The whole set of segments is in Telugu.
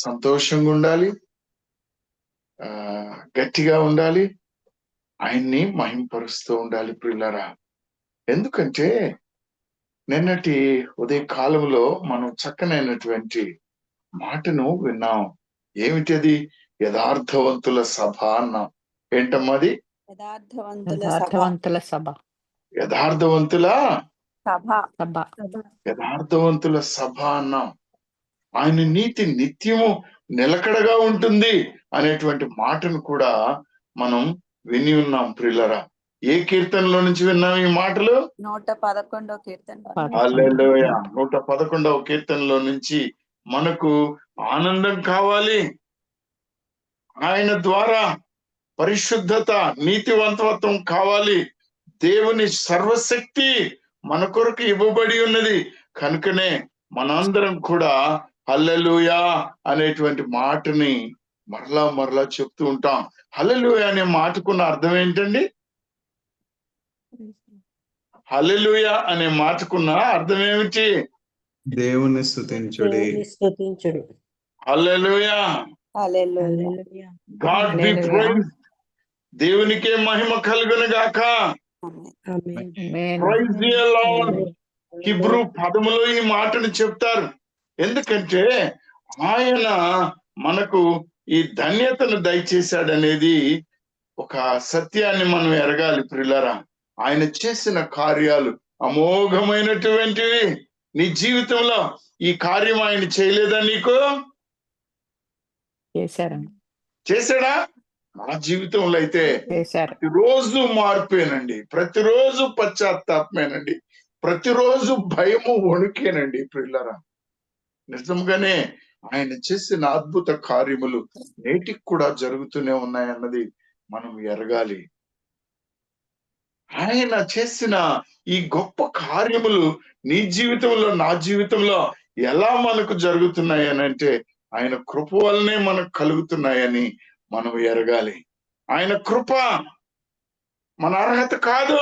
సంతోషంగా ఉండాలి, గట్టిగా ఉండాలి, ఆయన్ని మహింపరుస్తూ ఉండాలి ప్రియులారా. ఎందుకంటే నిన్నటి ఉదయ కాలంలో మనం చక్కనైనటువంటి మాటను విన్నాం. ఏమిటది? యథార్థవంతుల సభ అన్నాం. ఏంటమ్మది? యథార్థవంతుల సభ. యథార్థవంతుల సభ. యథార్థవంతుల సభ అన్నాం. ఆయన నీతి నిత్యము నిలకడగా ఉంటుంది అనేటువంటి మాటను కూడా మనం విని ఉన్నాం ప్రియులరా. ఏ కీర్తనలో నుంచి విన్నాం ఈ మాటలు? 111వ కీర్తన. హల్లెలూయా. 111వ కీర్తనలో నుంచి మనకు ఆనందం కావాలి, ఆయన ద్వారా పరిశుద్ధత, నీతివంతత్వం కావాలి. దేవుని సర్వశక్తి మన కొరకు ఇవ్వబడి ఉన్నది. కనుకనే మనందరం కూడా హల్లెలూయా అనేటువంటి మాటని మరలా చెప్తూ ఉంటాం. హల్లెలూయా అనే మాటకున్న అర్థం ఏంటండి? హల్లెలూయా అనే మాటకున్న అర్థం ఏమిటి? దేవుని స్తుతించుడి. హల్లెలూయా. God be praise. దేవునికే మహిమ కలుగును గాక. Praise the Lord. హిబ్రూ పదములో ఈ మాటను చెప్తారు. ఎందుకంటే ఆయన మనకు ఈ ధన్యతను దయచేశాడనేది ఒక సత్యాన్ని మనం ఎరగాలి ప్రియులారా. ఆయన చేసిన కార్యాలు అమోఘమైనటువంటివి. నీ జీవితంలో ఈ కార్యం ఆయన చేయలేదా? నీకు చేశాడా? నా జీవితంలో అయితే ప్రతిరోజు మార్పేనండి, ప్రతిరోజు పశ్చాత్తాపమేనండి, ప్రతిరోజు భయము వణుకేనండి ప్రియులారా. నిజంగానే ఆయన చేసిన అద్భుత కార్యములు నేటికి కూడా జరుగుతూనే ఉన్నాయన్నది మనం ఎరగాలి. ఆయన చేసిన ఈ గొప్ప కార్యములు నీ జీవితంలో, నా జీవితంలో ఎలా మనకు జరుగుతున్నాయి అని అంటే ఆయన కృప వల్లనే మనకు కలుగుతున్నాయని మనం ఎరగాలి. ఆయన కృప మన అర్హత కాదు,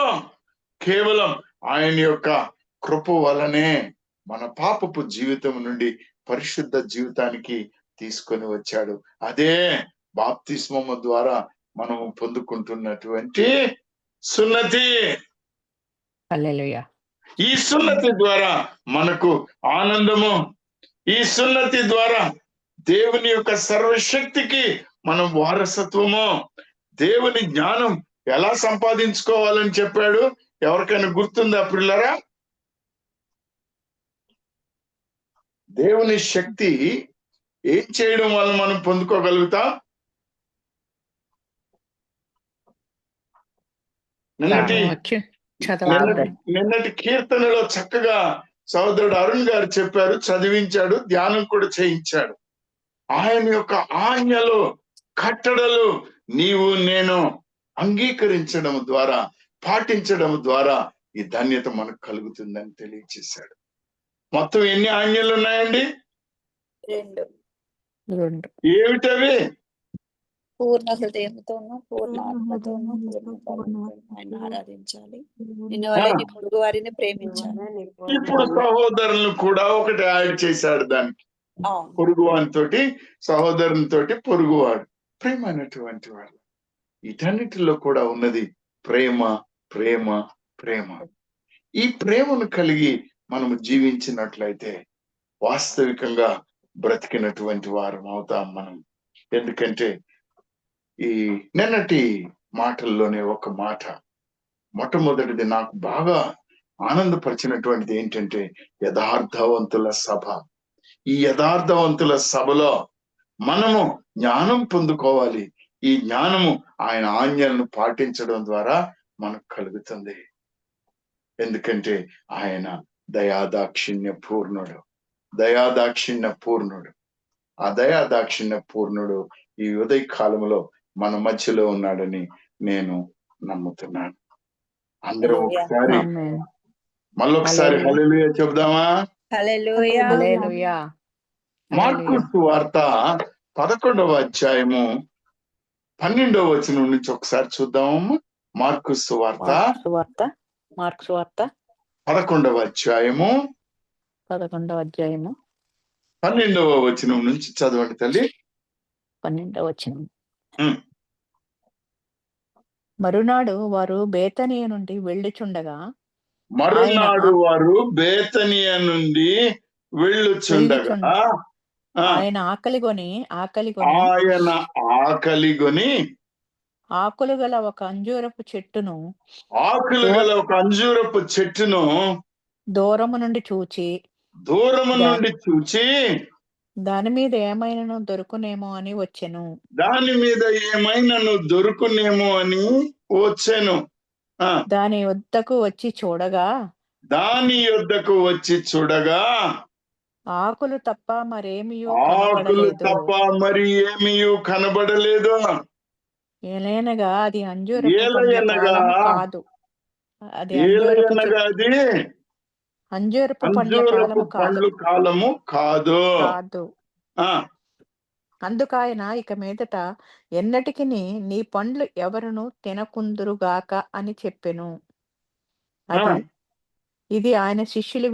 కేవలం ఆయన యొక్క కృప వలనే మన పాపపు జీవితం నుండి పరిశుద్ధ జీవితానికి తీసుకొని వచ్చాడు. అదే బాప్తిస్మము ద్వారా మనము పొందుకుంటున్నటువంటి సున్నతి. హల్లెలూయా. ఈ సున్నతి ద్వారా మనకు ఆనందము, ఈ సున్నతి ద్వారా దేవుని యొక్క సర్వశక్తికి మనం వారసత్వము. దేవుని జ్ఞానం ఎలా సంపాదించుకోవాలని చెప్పాడు? ఎవరికైనా గుర్తుందా ప్రియులారా? దేవుని శక్తి ఏం చేయడం వల్ల మనం పొందుకోగలుగుతాం? నిన్నటి కీర్తనలో చక్కగా సోదరుడు అరుణ్ గారు చెప్పారు, చదివించాడు, ధ్యానం కూడా చేయించాడు. ఆయన యొక్క ఆజ్ఞలు, కట్టడలు నీవు నేను అంగీకరించడం ద్వారా, పాటించడం ద్వారా ఈ ధన్యత మనకు కలుగుతుందని తెలియచేశాడు. మొత్తం ఎన్ని ఆజ్ఞలు ఉన్నాయండి? 2. ఏమిటవి? పూర్ణ హృదయంతోనూ, పూర్ణ ఆత్మతోనూ, ఆయన ఆరాధించాలి, నిన్ను వలె నీ పొరుగు వారిని ప్రేమించాలి. ఇప్పుడు సహోదరులను కూడా ఒకటి యాడ్ చేశాడు దానికి. పొరుగువానితోటి, సహోదరునితోటి పొరుగువాడు. ప్రేమైనటువంటి వాడు. వీటన్నిటిలో కూడా ఉన్నది ప్రేమ, ప్రేమ, ప్రేమ. ఈ ప్రేమను కలిగి మనము జీవించినట్లయితే వాస్తవికంగా బ్రతికినటువంటి వారం అవుతాం మనం. ఎందుకంటే ఈ నిన్నటి మాటల్లోనే ఒక మాట, మొట్టమొదటిది నాకు బాగా ఆనందపరిచినటువంటిది ఏంటంటే యథార్థవంతుల సభ. ఈ యథార్థవంతుల సభలో మనము జ్ఞానం పొందుకోవాలి. ఈ జ్ఞానము ఆయన ఆజ్ఞలను పాటించడం ద్వారా మనకు కలుగుతుంది. ఎందుకంటే ఆయన దయాదాక్షిణ్య పూర్ణుడు, దయాదాక్షిణ్య పూర్ణుడు. ఆ దయాదాక్షిణ్య పూర్ణుడు ఈ ఉదయ కాలంలో మన మధ్యలో ఉన్నాడని నేను నమ్ముతున్నాను. అందరం ఒకసారి మళ్ళొకసారి హల్లెలూయా చెప్దామా? హల్లెలూయా. మార్కు సువార్త 11వ అధ్యాయము 12వ వచనం నుంచి ఒకసారి చూద్దామమ్మా. మార్కు సువార్త 11వ అధ్యాయము 12వ వచనం నుంచి చదవండి తల్లి. 12వ వచనం. ఉమ్. మరునాడు వారు బేతనియ నుండి వెళ్ళుచుండగా మరునాడు వారు బేతనియ నుండి వెళ్ళుచుండగా ఆయన ఆకలిగొని ఆయన ఆకలిగొని ఆకులు గల ఒక అంజూరపు చెట్టును దూరము నుండి చూచి దాని మీద ఏమైనాను దొరుకునేమో అని వచ్చెను. దాని యొద్దకు వచ్చి చూడగా ఆకులు తప్ప మరి ఏమీయూ కనబడలేదు. ఏలైనగా అది అంజూరపు పండ్ల కాలము కాదు. అందుకాయన ఇక మీదట ఎన్నటికి నీ పండ్లు ఎవరును తినకుందురుగాక అని చెప్పెను. ఇది ఆయన శిష్యులు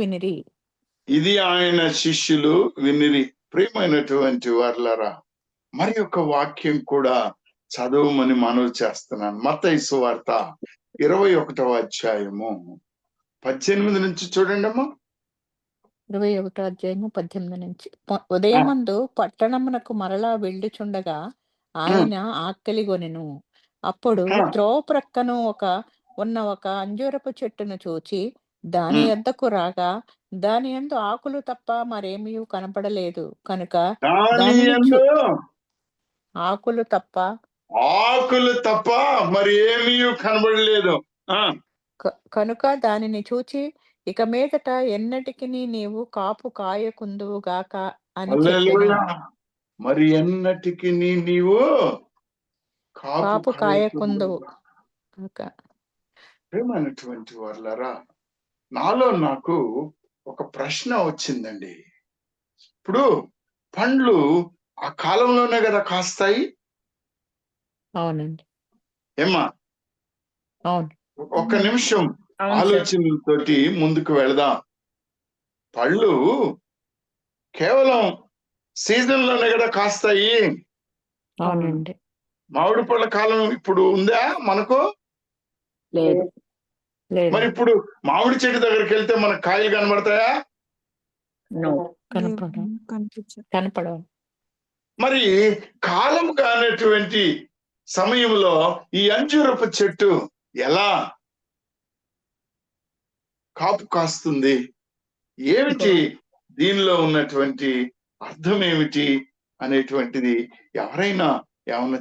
వినిరి. ప్రియమైనటువంటి వారలారా, మరి ఒక వాక్యం కూడా చదవమని మనవి చేస్తున్నాను. మత్తయి సువార్త 21వ అధ్యాయము 18 నుంచి చూడండి అమ్మా. 21వ అధ్యాయము 18 నుంచి. ఉదయమందు పట్టణమునకు మరలా వెళ్ళుచుండగా ఆయన ఆకలిగొనెను. అప్పుడు త్రోవ ప్రక్కన ఉన్న ఒక అంజూరపు చెట్టును చూచి దాని యొద్దకు రాగా దాని యందు ఆకులు తప్ప మరేమీ కనపడలేదు కనుక దానిని చూచి ఇక మీదట ఎన్నటికి నీవు కాపు కాయకుందువుగాక అని చెప్పెను. మరి ఎన్నటికి నీవు కాపు కాయకుందువు. ప్రియమైనటువంటి వాళ్ళరా, నాకు ఒక ప్రశ్న వచ్చిందండి. ఇప్పుడు పండ్లు ఆ కాలంలోనే కదా కాస్తాయి? అవునండి. ఏమ్మా? అవును. ఒక్క నిమిషం ఆలోచనలతోటి ముందుకు వెళదాం. పళ్ళు కేవలం సీజన్ లోనే కదా కాస్తాయి. అవునండి. మామిడి పళ్ళ కాలం ఇప్పుడు ఉందా మనకు? లేదు. మరి ఇప్పుడు మామిడి చెట్టు దగ్గరికి వెళ్తే మనకు కాయలు కనబడతాయా? కనపడవు. మరి కాలం కానటువంటి సమయంలో ఈ అంజూరపు చెట్టు ఎలా కాపు కాస్తుంది? ఏమిటి దీనిలో ఉన్నటువంటి అర్థం ఏమిటి అనేటువంటిది ఎవరైనా ఏమన్నా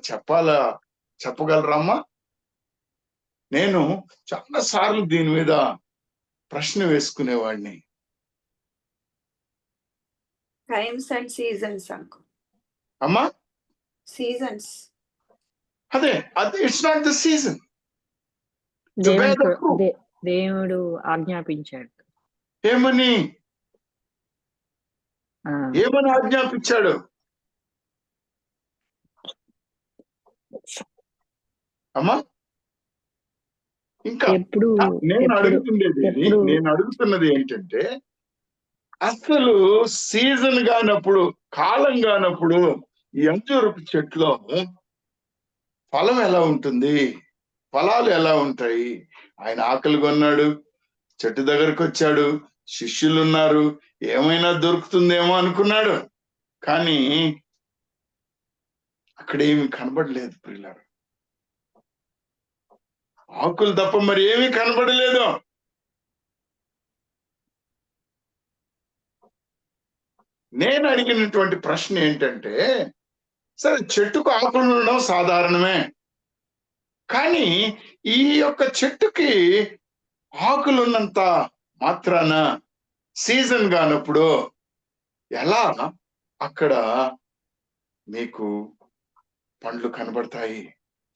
చెప్పగలరమ్మా? నేను చాలా సార్లు దీని మీద ప్రశ్న వేసుకునేవాడిని. టైమ్స్ అండ్ సీజన్స్ అమ్మా, సీజన్స్. అదే ఇట్స్ నాట్ ద సీజన్. దేవుడు ఆజ్ఞాపించాడు. ఏమని ఆజ్ఞాపించాడు? అమ్మా, ఇంకా నేను అడుగుతున్నది ఏంటంటే, అసలు సీజన్ కానప్పుడు, కాలం కానప్పుడు ఈ అంజూరపు చెట్లో ఫలం ఎలా ఉంటుంది? ఫలాలు ఎలా ఉంటాయి? ఆయన ఆకలి కొన్నాడు, చెట్టు దగ్గరకు వచ్చాడు, శిష్యులు ఉన్నారు, ఏమైనా దొరుకుతుందేమో అనుకున్నాడు. కానీ అక్కడ ఏమి కనబడలేదు ప్రియులారా. ఆకులు తప్ప మరి ఏమీ కనబడలేదు. నేను అడిగినటువంటి ప్రశ్న ఏంటంటే, సరే చెట్టుకు ఆకులు ఉండడం సాధారణమే, కానీ ఈ యొక్క చెట్టుకి ఆకులున్నంత మాత్రాన సీజన్ కానప్పుడు ఎలా అక్కడ మీకు పండ్లు కనబడతాయి?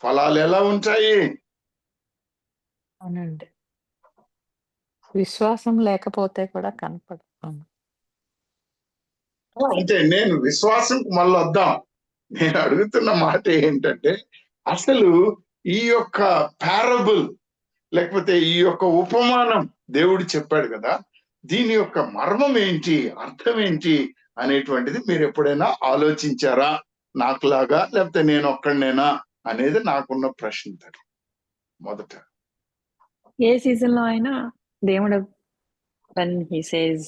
ఫలాలు ఎలా ఉంటాయి? అవునండి. విశ్వాసం లేకపోతే కూడా కనపడదు. అంటే నేను విశ్వాసం మళ్ళీ వద్దాం. నేను అడుగుతున్న మాట ఏంటంటే, అసలు ఈ యొక్క పారబుల్ లేకపోతే ఈ యొక్క ఉపమానం దేవుడు చెప్పాడు కదా, దీని యొక్క మర్మం ఏంటి, అర్థం ఏంటి అనేటువంటిది మీరు ఎప్పుడైనా ఆలోచించారా? నాకులాగా లేకపోతే నేను ఒక్కడినేనా అనేది నాకున్న ప్రశ్న తల్లి. మొదట ఏ సీజన్ లో అయినా దేవుడు when he says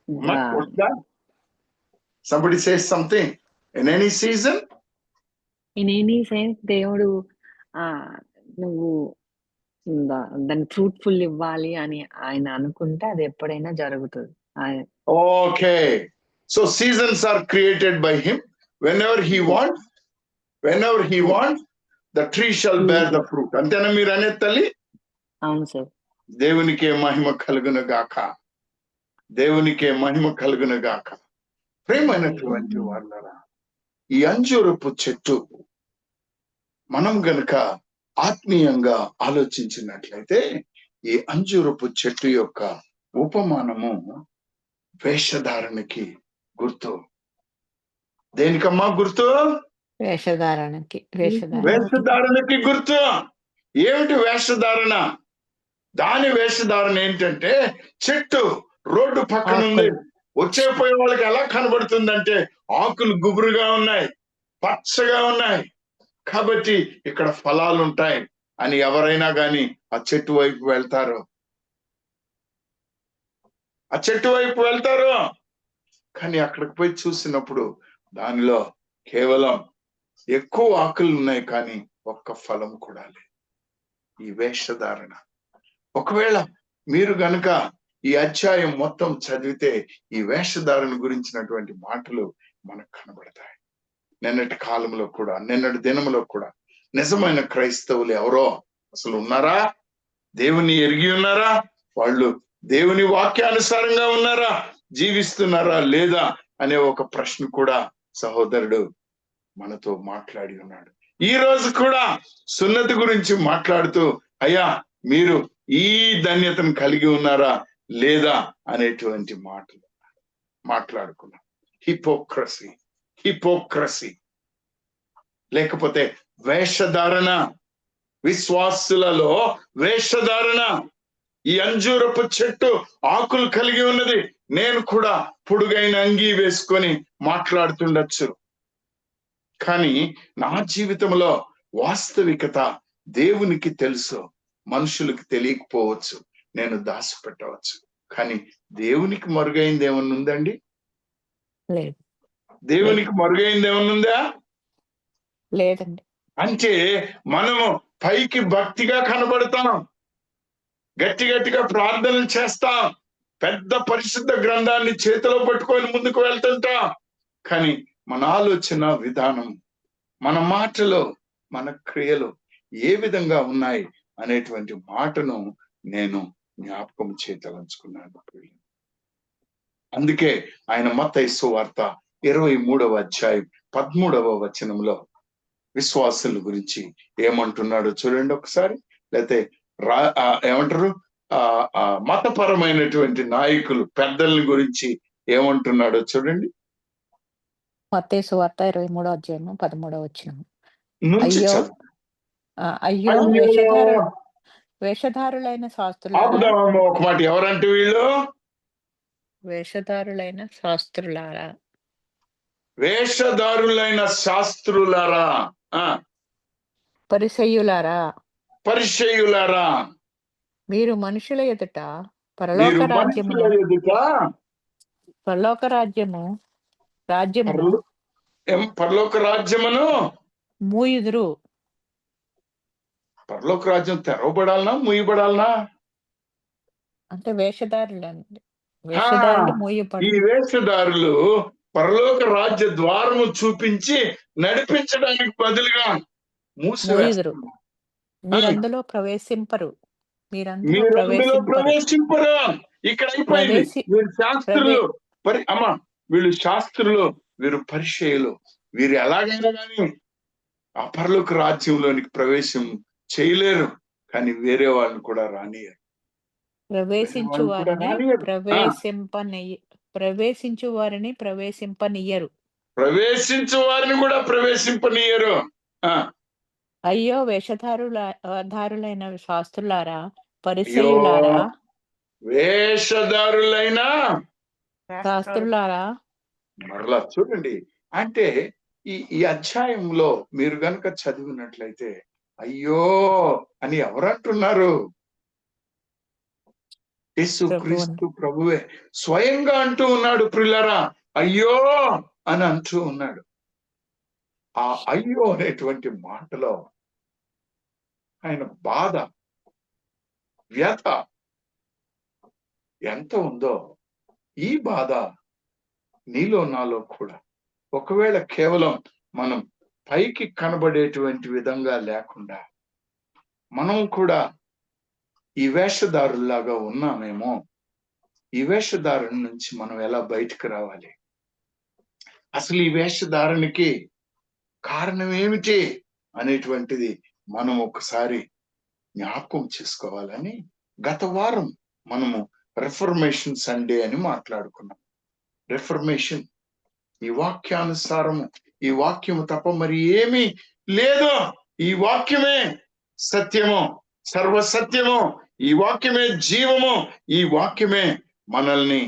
అమ్మా, the what's that? Somebody says something in any season. in any sense దేవుడు నువ్వు దాన్ని ఫ్రూట్ఫుల్ ఇవ్వాలి అని ఆయన అనుకుంటే అది ఎప్పుడైనా జరుగుతుంది. Okay, so seasons are created by him. Whenever he wants, the tree shall bear the fruit. అంతేనా మీరు అనేది తల్లి? అవును సార్. దేవునికే మహిమ కలుగును గాక, దేవునికే మహిమ కలుగును గాక. ప్రేమైనటువంటి వాళ్ళరా, ఈ అంజూరపు చెట్టు మనం గనుక ఆత్మీయంగా ఆలోచించినట్లయితే ఈ అంజూరపు చెట్టు యొక్క ఉపమానము వేషధారణకి గుర్తు. దేనికమ్మా గుర్తు? వేషధారణకి. వేషధారణకి గుర్తు. ఏమిటి వేషధారణ? దాని వేషధారణ ఏంటంటే చెట్టు రోడ్డు పక్కన ఉంది. వచ్చే పోయే వాళ్ళకి ఎలా కనబడుతుందంటే ఆకులు గుబురుగా ఉన్నాయి, పచ్చగా ఉన్నాయి, కాబట్టి ఇక్కడ ఫలాలు ఉంటాయి అని ఎవరైనా గాని ఆ చెట్టు వైపు వెళ్తారు, కానీ అక్కడికి పోయి చూసినప్పుడు దానిలో కేవలం ఎక్కువ ఆకులు ఉన్నాయి కానీ ఒక్క ఫలం కూడా లేదు. ఈ వేషధారణ. ఒకవేళ మీరు గనుక ఈ అధ్యాయం మొత్తం చదివితే ఈ వేషధారణ గురించినటువంటి మాటలు మనకు కనబడతాయి. నిన్నటి కాలంలో కూడా, నిన్నటి దినంలో కూడా నిజమైన క్రైస్తవులు ఎవరో అసలు ఉన్నారా? దేవుని ఎరిగి ఉన్నారా? వాళ్ళు దేవుని వాక్యానుసారంగా ఉన్నారా, జీవిస్తున్నారా లేదా అనే ఒక ప్రశ్న కూడా సహోదరుడు మనతో మాట్లాడి ఉన్నాడు. ఈ రోజు కూడా సున్నతి గురించి మాట్లాడుతూ, అయ్యా మీరు ఈ ధన్యతను కలిగి ఉన్నారా లేదా అనేటువంటి మాటలు మాట్లాడుకున్నాం. హిపోక్రసీ లేకపోతే వేషధారణ, విశ్వాసులలో వేషధారణ. ఈ అంజూరపు చెట్టు ఆకులు కలిగి ఉన్నది. నేను కూడా పొడుగైన అంగీ వేసుకొని మాట్లాడుతుండొచ్చు, కానీ నా జీవితంలో వాస్తవికత దేవునికి తెలుసు, మనుషులకు తెలియకపోవచ్చు, నేను దాచిపెట్టవచ్చు. కానీ దేవునికి మరుగైంది ఏమన్నా ఉందండి? లేదు. దేవునికి మరుగైంది ఏమన్నా ఉందా? లేదండి. అంటే మనము పైకి భక్తిగా కనబడతాం, గట్టిగా ప్రార్థనలు చేస్తాం, పెద్ద పరిశుద్ధ గ్రంథాన్ని చేతిలో పట్టుకొని ముందుకు వెళ్తుంటాం, కానీ మన ఆలోచన విధానం, మన మాటలు, మన క్రియలు ఏ విధంగా ఉన్నాయి అనేటువంటి మాటను నేను జ్ఞాపకం చేయదలుచుకున్నాను. అందుకే ఆయన మత్తయి సువార్త 23వ అధ్యాయం 13వ వచనంలో విశ్వాసుల గురించి ఏమంటున్నాడో చూడండి ఒకసారి. లేకపోతే ఏమంటారు, మతపరమైనటువంటి నాయకులు పెద్దల గురించి ఏమంటున్నాడో చూడండి. మత్తయి సువార్త 23వ అధ్యాయం 13వ వచనం. నుంచి అయ్యో వేషధారులైన శాస్త్రులారా, ఒక మాట, ఎవరంటే వీళ్ళు? వేషధారులైన శాస్త్రులారా, వేషధారులైన శాస్త్రులారా, పరిసయ్యులారా, మీరు మనుషుల ఎదుట పరలోక రాజ్యమును మూయుదురు. పరలోక రాజ్యం తెరవబడాలనా మూయబడాలనా? అంటే వేషధారులు ఈ వేషధారులు పరలోక రాజ్య ద్వారము చూపించి నడిపించడానికి బదులుగా మూయుదురు. మీరందులో ప్రవేశింపరు. ఇక్కడ అయిపోయింది. వీరు శాస్త్రులు, వీళ్ళు శాస్త్రులు, వీరు పరిచయులు, వీరు ఎలాగైనా కానీ ఆ పరలోక రాజ్యంలోనికి ప్రవేశం చేయలేరు, కానీ వేరే వాళ్ళని కూడా రానియరు. ప్రవేశించు వారిని కూడా ప్రవేశింపనీయరు. అయ్యో వేషధారులైన శాస్త్రులారా, పరిసయ్యులారా, వేషధారులైన శాస్త్రులారా మరలా చూడండి, అంటే ఈ అధ్యాయంలో మీరు గనుక చదివినట్లయితే అయ్యో అని ఎవరంటున్నారు? యేసుక్రీస్తు ప్రభువే స్వయంగా అంటూ ఉన్నాడు ప్రియులారా, అయ్యో అని అంటూ ఉన్నాడు. ఆ అయ్యో అనేటువంటి మాటలో ఆయన బాధ, వ్యథ ఎంత ఉందో, ఈ బాధ నీలో నాలో కూడా ఒకవేళ కేవలం మనం పైకి కనబడేటువంటి విధంగా లేకుండా మనం కూడా ఈ వేషధారుల్లాగా ఉన్నామేమో. ఈ వేషధారణ నుంచి మనం ఎలా బయటకు రావాలి? అసలు ఈ వేషధారణకి కారణం ఏమిటి అనేటువంటిది మనం ఒకసారి జ్ఞాపకం చేసుకోవాలని గత వారం మనము రిఫర్మేషన్ సండే అని మాట్లాడుకున్నాం. రిఫర్మేషన్ ఈ వాక్యానుసారము, ఈ వాక్యము తప్ప మరి ఏమీ లేదు. ఈ వాక్యమే సత్యము, సర్వసత్యము. ఈ వాక్యమే జీవము. ఈ వాక్యమే మనల్ని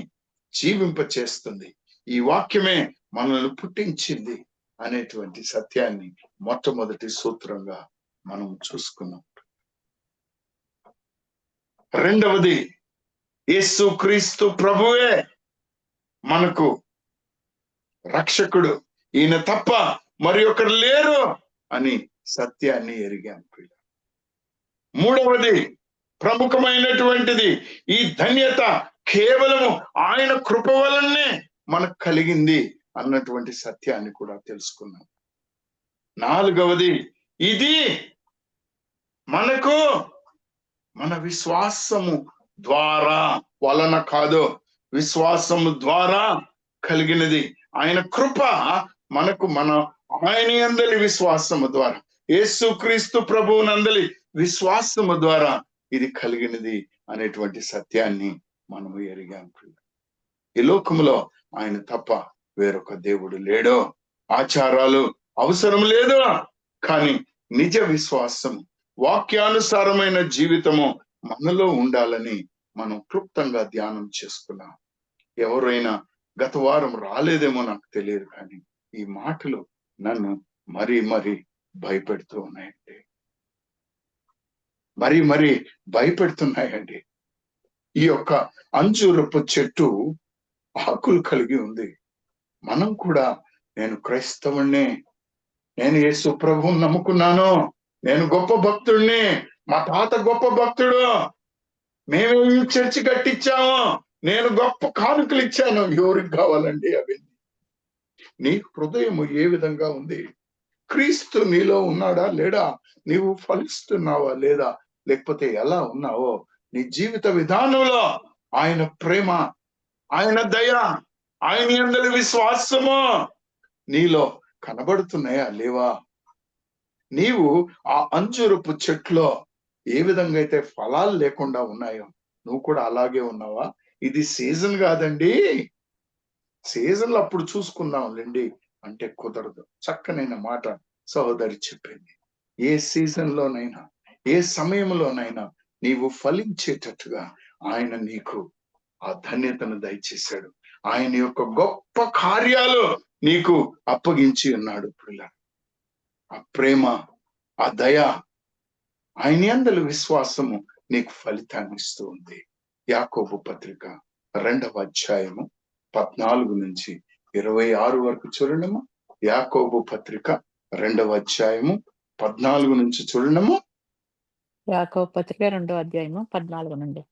జీవింప చేస్తుంది. ఈ వాక్యమే మనల్ని పుట్టించింది అనేటువంటి సత్యాన్ని మొట్టమొదటి సూత్రంగా మనం చూసుకున్నాం. రెండవది, యేసుక్రీస్తు ప్రభువే మనకు రక్షకుడు, ఈయన తప్ప మరి ఒకరు లేరు అని సత్యాన్ని ఎరిగాం. మూడవది, ప్రముఖమైనటువంటిది, ఈ ధన్యత కేవలము ఆయన కృప వలనే మనకు కలిగింది అన్నటువంటి సత్యాన్ని కూడా తెలుసుకున్నాం. నాలుగవది, ఇది మనకు మన విశ్వాసము ద్వారా వలన కాదు, విశ్వాసము ద్వారా కలిగినది. ఆయన కృప మనకు ఆయన యందలి విశ్వాసము ద్వారా, యేసుక్రీస్తు ప్రభువునందలి విశ్వాసము ద్వారా ఇది కలిగినది అనేటువంటి సత్యాన్ని మనము ఎరిగాం. ఈ లోకములో ఆయన తప్ప వేరొక దేవుడు లేడో, ఆచారాలు అవసరం లేదు. కానీ నిజ విశ్వాసం, వాక్యానుసారమైన జీవితము మనలో ఉండాలని మనం క్లుప్తంగా ధ్యానం చేసుకున్నాం. ఎవరైనా గత వారం రాలేదేమో నాకు తెలియదు, కానీ ఈ మాటలు నన్ను మరీ భయపెడుతూ ఉన్నాయండి. మరీ భయపెడుతున్నాయండి. ఈ యొక్క అంజూరపు చెట్టు ఆకులు కలిగి ఉంది. మనం కూడా, నేను క్రైస్తవుణ్ణి, నేను యేసు ప్రభువుని నమ్ముకున్నాను, నేను గొప్ప భక్తుడిని, మా తాత గొప్ప భక్తుడు, మేము ఈ చర్చి కట్టించాము, నేను గొప్ప కానుకలు ఇచ్చాను. ఎవరికి కావాలండి అవి? నీ హృదయము ఏ విధంగా ఉంది? క్రీస్తు నీలో ఉన్నాడా లేడా? నీవు ఫలిస్తున్నావా లేదా? లేకపోతే ఎలా ఉన్నావో? నీ జీవిత విధానంలో ఆయన ప్రేమ, ఆయన దయ, ఆయన యందలి విశ్వాసము నీలో కనబడుతున్నాయా లేవా? నీవు ఆ అంజూరపు చెట్లో ఏ విధంగా అయితే ఫలాలు లేకుండా ఉన్నాయో, నువ్వు కూడా అలాగే ఉన్నావా? ఇది సీజన్ కాదండి, సీజన్లు అప్పుడు చూసుకుందాంలేండి అంటే కుదరదు. చక్కనైన మాట సహోదరి చెప్పింది. ఏ సీజన్ లోనైనా, ఏ సమయంలోనైనా నీవు ఫలించేటట్టుగా ఆయన నీకు ఆ ధన్యతను దయచేశాడు. ఆయన యొక్క గొప్ప కార్యాలు నీకు అప్పగించి ఉన్నాడు. ఆ ప్రేమ, ఆ దయ, ఆయన యందలి విశ్వాసము నీకు ఫలితాన్ని ఇస్తూ ఉంది. యాకోబు పత్రిక 2వ అధ్యాయము 14 నుంచి 26 వరకు చూడడము. యాకోబు పత్రిక 2వ అధ్యాయము 14 నుంచి చూడడము. యాకోబు పత్రిక 2వ అధ్యాయము 14 నుండి.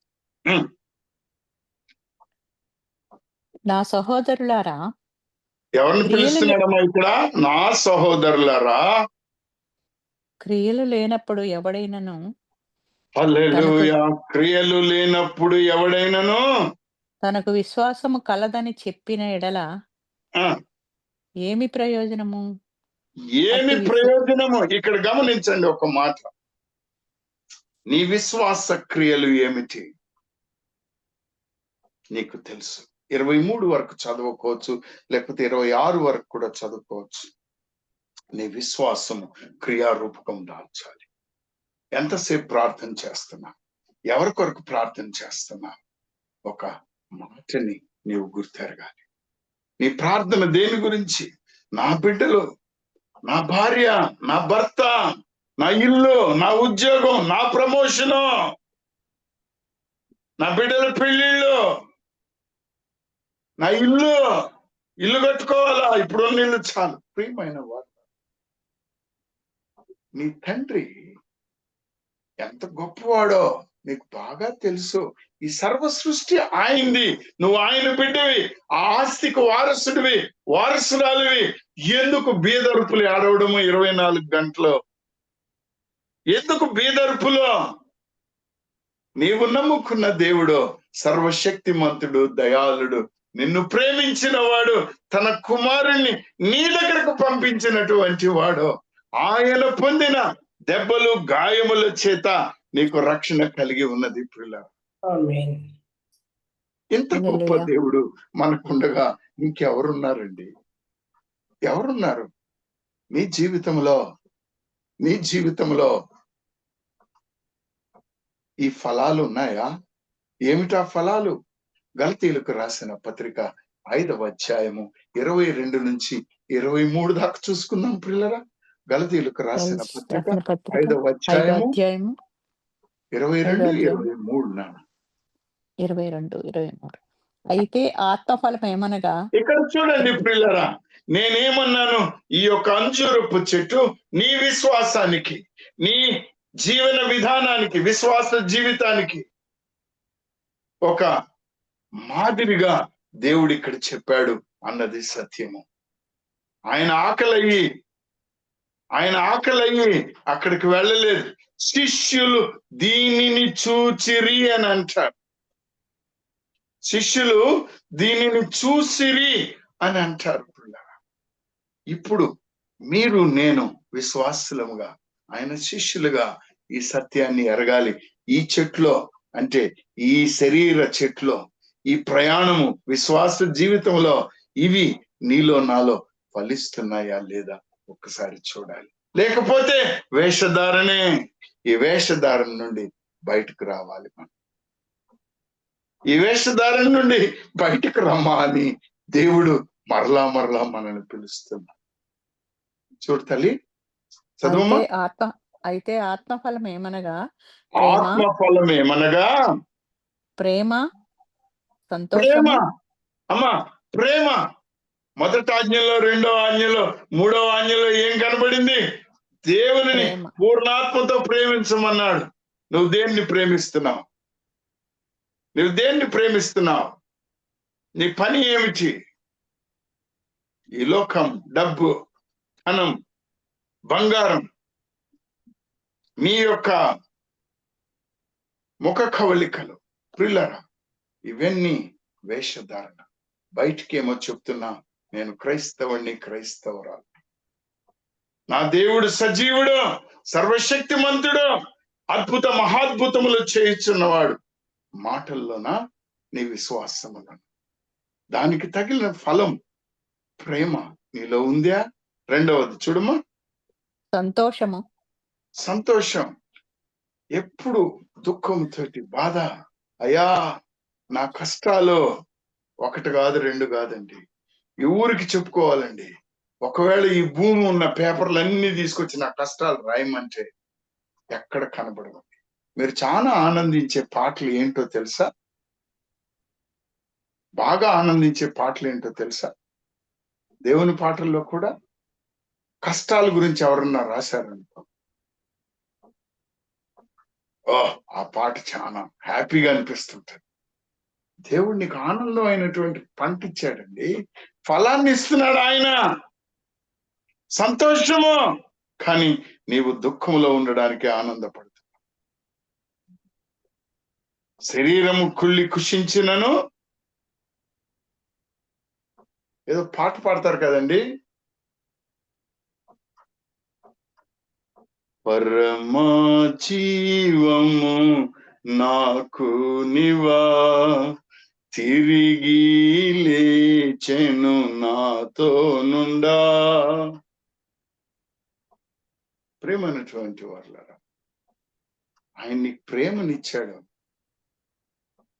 నా సహోదరులారా, ఎవరిని పిలుస్తున్నాడమ్మా ఇక్కడ? నా సహోదరులారా. క్రియలు లేనప్పుడు ఎవడైనను, హల్లెలూయా. క్రియలు లేనప్పుడు ఎవడైనను తనకు విశ్వాసము కలదని చెప్పిన ఎడల ఏమి ప్రయోజనము? ఏమి ప్రయోజనము? ఇక్కడ గమనించండి ఒక మాట. నీ విశ్వాస క్రియలు ఏమిటి నీకు తెలుసు. 23 వరకు చదువుకోవచ్చు, లేకపోతే 26 వరకు కూడా చదువుకోవచ్చు. నీ విశ్వాసము క్రియారూపకం దాల్చాలి. ఎంతసేపు ప్రార్థన చేస్తున్నా? ఎవరి కొరకు ప్రార్థన చేస్తున్నా? ఒక మాటని నీవు గుర్తెరగాలి. నీ ప్రార్థన దేని గురించి? నా బిడ్డలు, నా భార్య, నా భర్త, నా ఇల్లు, నా ఉద్యోగం, నా ప్రమోషను, నా బిడ్డల పెళ్ళిళ్ళు, నా ఇల్లు కట్టుకోవాలా? ఇప్పుడున్న ఇల్లు చాలు. ప్రియమైన వారు, నీ తండ్రి ఎంత గొప్పవాడో నీకు బాగా తెలుసు. ఈ సర్వ సృష్టి ఆయనది, నువ్వు ఆయన బిడ్డవి, ఆ ఆస్తికి వారసుడివి, వారసురాలివి. ఎందుకు బీదరుపులు ఆడవడము 24 గంటలు? ఎందుకు బీదరుపులో? నీవు నమ్ముకున్న దేవుడు సర్వశక్తిమంతుడు, దయాళుడు, నిన్ను ప్రేమించిన వాడు, తన కుమారుణ్ణి నీ దగ్గరకు పంపించినటువంటి వాడు. ఆయన పొందిన దెబ్బలు, గాయముల చేత నీకు రక్షణ కలిగి ఉన్నది. ప్రియులారా, ఇంత గొప్ప హల్లెలూయా. దేవుడు మనకుండగా ఇంకెవరున్నారండి? ఎవరున్నారు? నీ జీవితంలో ఈ ఫలాలు ఉన్నాయా? ఏమిటా ఫలాలు? గలతీయులకు రాసిన పత్రిక 5వ అధ్యాయము 22 నుంచి 23 దాకా చూసుకుందాం ప్రియులరా. గలతీయులకు రాసిన పత్రిక 5వ అధ్యాయము 22, 23. 22, 23. అయితే ఆత్మఫలం ఏమనగా, ఇక్కడ చూడండి ప్రియులరా, నేనేమన్నాను? ఈ యొక్క అంజూరపు చెట్టు నీ విశ్వాసానికి, నీ జీవన విధానానికి, విశ్వాస జీవితానికి ఒక మాదిరిగా దేవుడు ఇక్కడ చెప్పాడు అన్నది సత్యము. ఆయన ఆకలయ్యి అక్కడికి వెళ్ళలేదు. శిష్యులు దీనిని చూచిరి అని అంటారు. శిష్యులు దీనిని చూసిరి అని అంటారు. ఇప్పుడు మీరు నేను విశ్వాసులముగా, ఆయన శిష్యులుగా ఈ సత్యాన్ని ఎరగాలి. ఈ చెట్లో, అంటే ఈ శరీర చెట్లో, ఈ ప్రయాణము విశ్వాస జీవితంలో ఇవి నీలో నాలో ఫలిస్తున్నాయా లేదా ఒక్కసారి చూడాలి. లేకపోతే వేషధారణే. ఈ వేషధారణ నుండి బయటకు రావాలి. మనం ఈ వేషధారణ నుండి బయటకు రమ్మా అని దేవుడు మరలా మనల్ని పిలుస్తున్నాడు. చూడు తల్లి, చదువమ్మా. అయితే ఆత్మఫలం ఏమనగా, ఆత్మఫలం ఏమనగా ప్రేమ, సంతోషము. అమ్మా, ప్రేమ మొదటి ఆజ్ఞలో, 2వ ఆజ్ఞలో, 3వ ఆజ్ఞలో ఏం కనబడింది? దేవుని పూర్ణాత్మతో ప్రేమించమన్నాడు. నువ్వు దేన్ని ప్రేమిస్తున్నావు? నీ పని ఏమిటి? ఈ లోకం, డబ్బు, ధనం, బంగారం, నీ యొక్క ముఖ కవళికలు, ప్రియులారా, ఇవన్నీ వేషధారణ. బయటికేమో చెప్తున్నా, నేను క్రైస్తవురాలు, నా దేవుడు సజీవుడు, సర్వశక్తిమంతుడు, అద్భుత మహాద్భుతములు చేయుచున్నవాడు. మాటల్లోన నీ విశ్వాసములను, దానికి తగిలిన ఫలం ప్రేమ నీలో ఉందా? 2వది చూడమ్మా, సంతోషం. ఎప్పుడు దుఃఖంతోటి బాధ, అయ్యా నా కష్టాలు 1 కాదు 2 కాదండి, ఈ ఊరికి చెప్పుకోవాలండి. ఒకవేళ ఈ భూమి ఉన్న పేపర్లన్నీ తీసుకొచ్చి నా కష్టాలు రాయమంటే ఎక్కడ కనబడవు. మీరు చాలా ఆనందించే పాటలు ఏంటో తెలుసా? బాగా ఆనందించే పాటలు ఏంటో తెలుసా? దేవుని పాటల్లో కూడా కష్టాల గురించి ఎవరన్నా రాశారనుకో, ఆ పాట చాలా హ్యాపీగా అనిపిస్తుంటది. దేవుడు నీకు ఆనందమైనటువంటి పంట ఇచ్చాడండి, ఫలాన్ని ఇస్తున్నాడు ఆయన, సంతోషము. కానీ నీవు దుఃఖంలో ఉండడానికి ఆనందపడుతున్నావు. శరీరము కుళ్ళి కుషించినను, ఏదో పాట పాడతారు కదండి, పరమ జీవము నాకు నివా, తిరిగి లేచెను నాతో నుండా. ప్రేమైనటువంటి వాళ్ళరా, ఆయన నీకు ప్రేమనిచ్చాడు.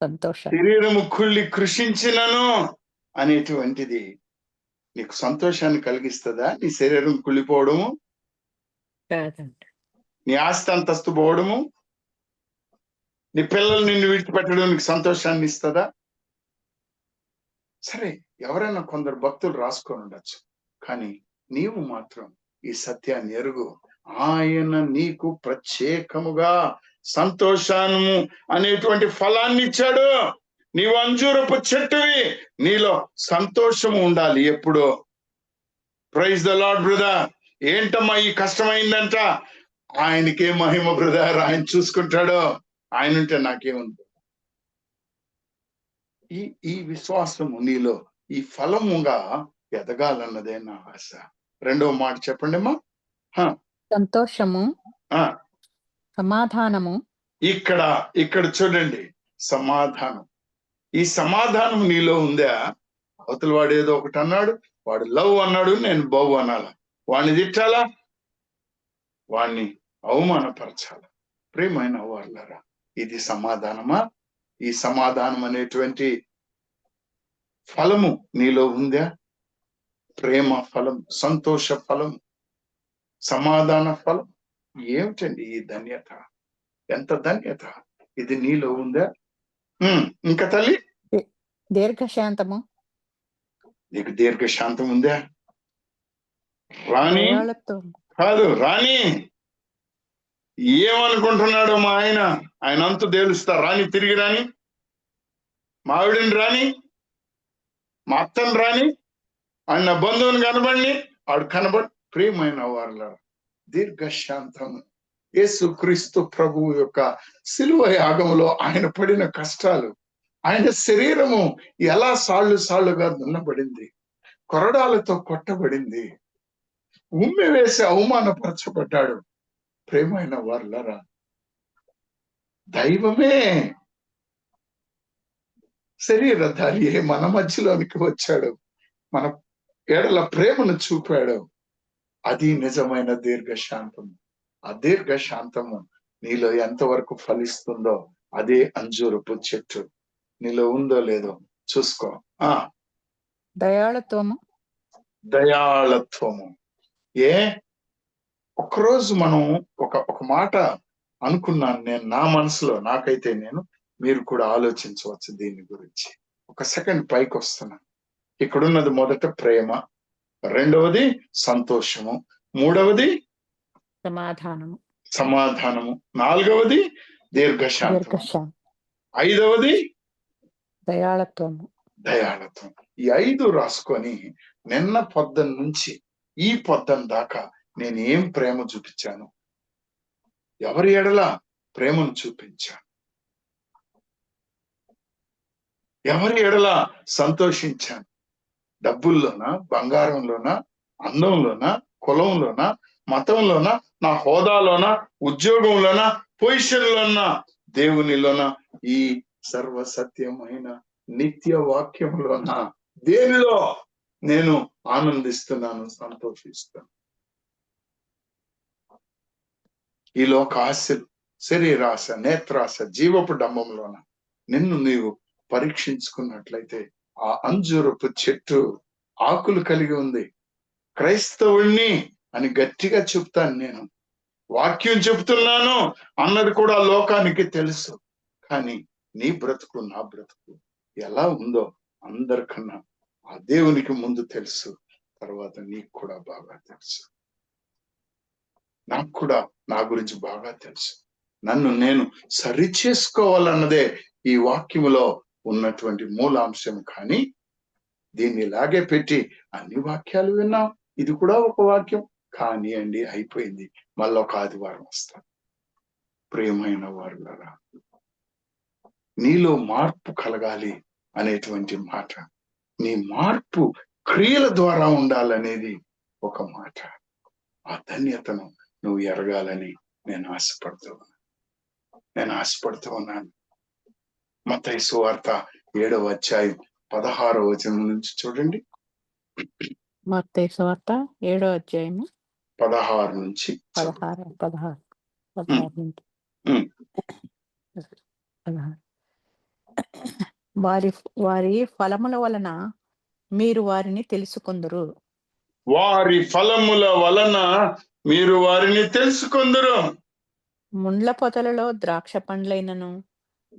సంతోషం. శరీరము కుళ్ళి కృషించినను అనేటువంటిది నీకు సంతోషాన్ని కలిగిస్తుందా? నీ శరీరం కుళ్ళిపోవడము, కాదండి. నీ ఆస్తి అంతస్తు పోవడము, నీ పిల్లలు నిన్ను విడిచిపెట్టడం నీకు సంతోషాన్ని ఇస్తుందా? సరే, ఎవరైనా కొందరు భక్తులు రాసుకొని ఉండొచ్చు, కానీ నీవు మాత్రం ఈ సత్యాన్ని ఎరుగు. ఆయన నీకు ప్రత్యేకముగా సంతోషాన్ని అనేటువంటి ఫలాన్ని ఇచ్చాడు. నీవు అంజూరపు చెట్టువి, నీలో సంతోషము ఉండాలి ఎప్పుడో. Praise the lord brother. ఏంటమ్మా ఈ కష్టమైందంట? ఆయనకే మహిమ బ్రదర్, ఆయన చూసుకుంటాడు. ఆయన ఉంటే నాకేముంది? ఈ విశ్వాసము నీలో ఈ ఫలముగా ఎదగాలన్నదే నా ఆశ. రెండవ మాట చెప్పండి అమ్మా. సంతోషము, సమాధానము. ఇక్కడ చూడండి, సమాధానం. ఈ సమాధానం నీలో ఉందా? అవతల వాడు ఏదో ఒకటి అన్నాడు, వాడు లవ్ అన్నాడు, నేను బౌ అనాలా? వాడిని తిట్టాలా? వాడిని అవమానపరచాలా? ప్రియమైన వాళ్ళారా, ఇది సమాధానమా? ఈ సమాధానం అనేటువంటి ఫలము నీలో ఉందా? ప్రేమ ఫలం, సంతోష ఫలం, సమాధాన ఫలం. ఏమిటండి ఈ ధన్యత? ఎంత ధన్యత! ఇది నీలో ఉందా? ఇంకా తల్లి, దీర్ఘశాంతము. నీకు దీర్ఘశాంతం ఉందా? రాణి దయాళుత్వము. కాదు, రాణి ఏమనుకుంటున్నాడు మా ఆయన? ఆయన అంతు తేలుస్తా. రాణి తిరిగి రాని, మా ఆవిడని రాని, మా అత్తని రాని, ఆయన బంధువుని కనబడి, ఆడు కనబడి. ప్రియమైన వాళ్ళ దీర్ఘశాంతము, యేసుక్రీస్తు ప్రభువు యొక్క శిలువ యాగములో ఆయన పడిన కష్టాలు, ఆయన శరీరము ఎలా సాళ్ళుగా దున్నబడింది, కొరడాలతో కొట్టబడింది, ఉమ్మి వేసి అవమానపరచబడ్డాడు. ప్రేమైన వాళ్ళరా, దైవమే శరీరధారి మన మధ్యలోనికి వచ్చాడు, మన ఏడల ప్రేమను చూపాడు. అది నిజమైన దీర్ఘశాంతము. ఆ దీర్ఘశాంతము నీలో ఎంతవరకు ఫలిస్తుందో, అదే అంజూరపు చెట్టు నీలో ఉందో లేదో చూసుకో. దయాళుత్వము. దయాళత్వము. ఒకరోజు మనం ఒక మాట అనుకున్నాను నేను నా మనసులో, నాకైతే మీరు కూడా ఆలోచించవచ్చు దీని గురించి. ఒక సెకండ్ పైకి వస్తున్నా. ఇక్కడున్నది మొదట ప్రేమ, రెండవది సంతోషము, మూడవది సమాధానము, నాలుగవది దీర్ఘశాంతం, ఐదవది దయాళత్వము. ఈ 5 రాసుకొని నిన్న పొద్దున్న నుంచి ఈ పొద్దున్న దాకా నేను ఏం ప్రేమ చూపించాను? ఎవరి ఎడల ప్రేమను చూపించాను? ఎవరి ఎడల సంతోషించాను? డబ్బుల్లోనా, బంగారంలోనా, అందంలోనా, కులంలోనా, మతంలోనా, నా హోదాలోనా, ఉద్యోగంలోనా, పొజిషన్లోనా, దేవునిలోనా, ఈ సర్వసత్యమైన నిత్య వాక్యంలోనా, దేనిలో నేను ఆనందిస్తున్నాను, సంతోషిస్తాను? ఈ లోక ఆశలు, శరీరాశ, నేత్రాశ, జీవపు డంబంలోన నిన్ను నీవు పరీక్షించుకున్నట్లయితే ఆ అంజూరపు చెట్టు ఆకులు కలిగి ఉంది. క్రైస్తవుణ్ణి అని గట్టిగా చెప్తాను నేను, వాక్యం చెప్తున్నాను అన్నది కూడా లోకానికి తెలుసు. కానీ నీ బ్రతుకు, నా బ్రతుకు ఎలా ఉందో అందరికన్నా ఆ దేవునికి ముందు తెలుసు, తర్వాత నీకు కూడా బాగా తెలుసు. నాకు కూడా నా గురించి బాగా తెలుసు. నన్ను నేను సరి చేసుకోవాలన్నదే ఈ వాక్యములో ఉన్నటువంటి మూలాంశం. కానీ దీన్ని ఇలాగే పెట్టి అన్ని వాక్యాలు విన్నాం, ఇది కూడా ఒక వాక్యం కానీ అయిపోయింది, మళ్ళీ ఒక ఆదివారం వస్తాం. ప్రియమైన వారులారా, నీలో మార్పు కలగాలి అనేటువంటి మాట, నీ మార్పు క్రియల ద్వారా ఉండాలనేది ఒక మాట. ఆ ధన్యతను నువ్వు ఎరగాలని నేను ఆశపడుతూ ఉన్నాను. మత్తయి సువార్త 7వ అధ్యాయం 16వ వచనం నుంచి చూడండి. మత్తయి సువార్త 7వ అధ్యాయం 16 నుంచి 16 నుంచి 16. వారి వారి ఫలముల వలన మీరు వారిని తెలుసుకొందురు. వారి ఫలముల వలన మీరు వారిని తెలుసుకొందురు. ముండ్ల పొదలలో ద్రాక్ష పండ్లైనను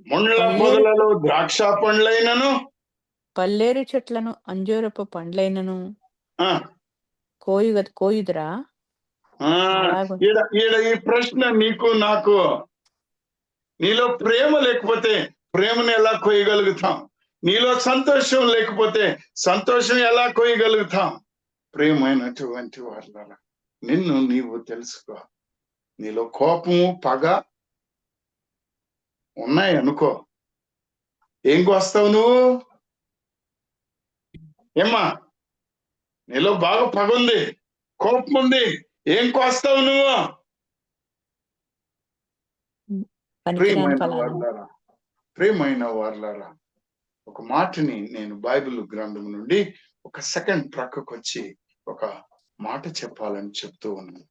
ముండ్ల పొదలలో ద్రాక్ష పండ్లైనను పల్లేరు చెట్లను అంజూరపు పండ్లైనను ఆ, కోయుదురా. ఆ, అలాగు ఈడ ఈ ప్రశ్న నీకు నాకు, నీలో ప్రేమ లేకపోతే ప్రేమను ఎలా కొయ్యగలుగుతాం? నీలో సంతోషం లేకపోతే సంతోషం ఎలా కొయ్యగలుగుతాం? ప్రేమైనటువంటి వాళ్ళ నిన్ను నీవు తెలుసుకో. నీలో కోపము పగ ఉన్నాయి అనుకో, ఏం కోస్తావు నువ్వు? ఏమ్మా, నీలో బాగా పగ ఉంది, కోపం ఉంది, ఏం కోస్తావు నువ్వు? పనికిరాని ప్రియమైన ఫలాలు. వాళ్ళారా, ప్రియమైన వాళ్ళారా, ఒక మాటని నేను బైబిల్ గ్రంథం నుండి ఒక సెకండ్ ప్రక్కకు వచ్చి ఒక మాట చెప్పాలని చెప్తూ ఉన్నాను.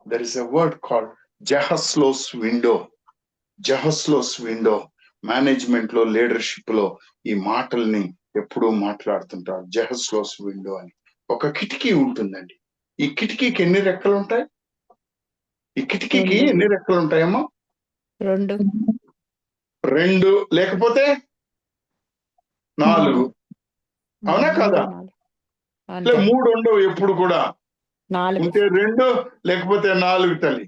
There is a word called జెహస్లోస్ విండో. జెహస్లోస్ విండో మేనేజ్మెంట్ లో, లీడర్షిప్ లో ఈ మాటల్ని ఎప్పుడూ మాట్లాడుతుంటారు. జెహస్లోస్ విండో అని ఒక కిటికీ ఉంటుందండి. ఈ కిటికీకి ఎన్ని రెక్కలు ఉంటాయి? ఈ కిటికీకి ఎన్ని రెక్కలు ఉంటాయమ్మా? 2 లేకపోతే 4. అవునా కాదా? 3 ఉండవు ఎప్పుడు కూడా. 4 ఉంటే 2 లేకపోతే 4 తల్లి.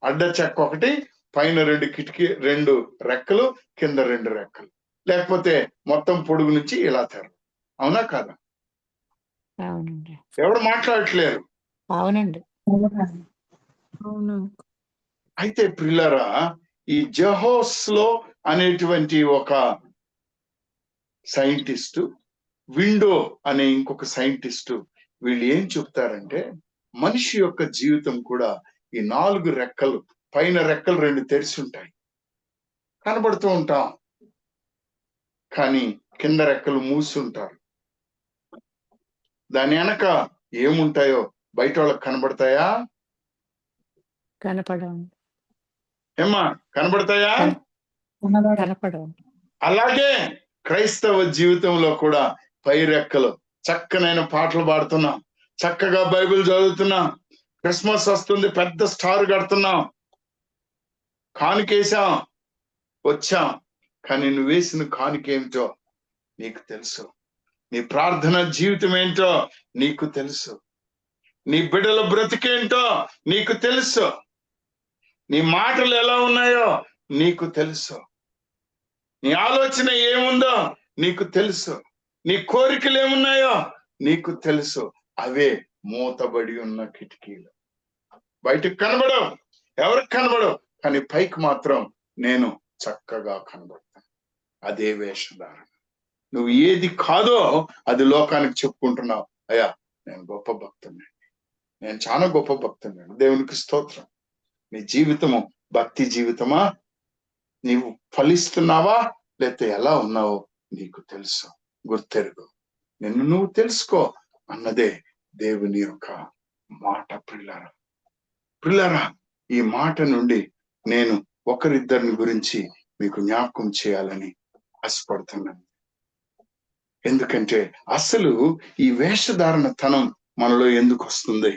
అడ్డ చెక్క ఒకటి, పైన 2 కిటికీ, 2 రెక్కలు, కింద 2 రెక్కలు, లేకపోతే మొత్తం పొడుగు నుంచి ఇలా తెర. అవునా కాదా? అవునండి. ఎవరు మాట్లాడట్లేరు. అవునండి. అవును. అయితే ప్రియులారా, ఈ జెహోస్లో అనేటువంటి ఒక సైంటిస్టు, విండో అనే ఇంకొక సైంటిస్టు, వీళ్ళు ఏం చెప్తారంటే మనిషి యొక్క జీవితం కూడా ఈ 4 రెక్కలు, పైన రెక్కలు 2 తెరిచి ఉంటాయి, కనబడుతూ ఉంటాం, కానీ కింద రెక్కలు మూసి ఉంటారు. దాని వెనక ఏముంటాయో బయట వాళ్ళకి కనబడతాయా? కనపడవు. ఏమ్మా, కనబడతాయా? కనపడవు. అలాగే క్రైస్తవ జీవితంలో కూడా పై రెక్కలు, చక్కనైన పాటలు పాడుతున్నాం, చక్కగా బైబిల్ చదువుతున్నాం, క్రిస్మస్ వస్తుంది, పెద్ద స్టార్ కడుతున్నాం, కానుకేసాం, వచ్చాం, కానీ నువ్వు వేసిన కానుకేమిటో నీకు తెలుసు. నీ ప్రార్థన జీవితం ఏంటో నీకు తెలుసు. నీ బిడ్డల బ్రతికేంటో నీకు తెలుసు. నీ మాటలు ఎలా ఉన్నాయో నీకు తెలుసు. నీ ఆలోచన ఏముందో నీకు తెలుసు. నీ కోరికలు ఏమున్నాయో నీకు తెలుసు. అవే మూతబడి ఉన్న కిటికీలు. బయటకు కనబడవు, ఎవరికి కనబడవు, కానీ పైకి మాత్రం నేను చక్కగా కనబడతాను. అదే వేషధారణ. నువ్వు ఏది కాదో అది లోకానికి చెప్పుకుంటున్నావు. అయ్యా, నేను గొప్ప భక్తుడిని, నేను చాలా గొప్ప భక్తుడిని. దేవునికి స్తోత్రం. నీ జీవితము భక్తి జీవితమా? నీవు ఫలిస్తున్నావా లేకపోతే ఎలా ఉన్నావో నీకు తెలుసు. గుర్తెరుగు, నిన్ను నువ్వు తెలుసుకో అన్నదే దేవుని యొక్క మాట. ప్రియులారా, ఈ మాట నుండి నేను ఒకరిద్దరిని గురించి మీకు జ్ఞాపకం చేయాలని ఆశపడుతున్నాను. ఎందుకంటే అసలు ఈ వేషధారణ తనం మనలో ఎందుకు వస్తుంది,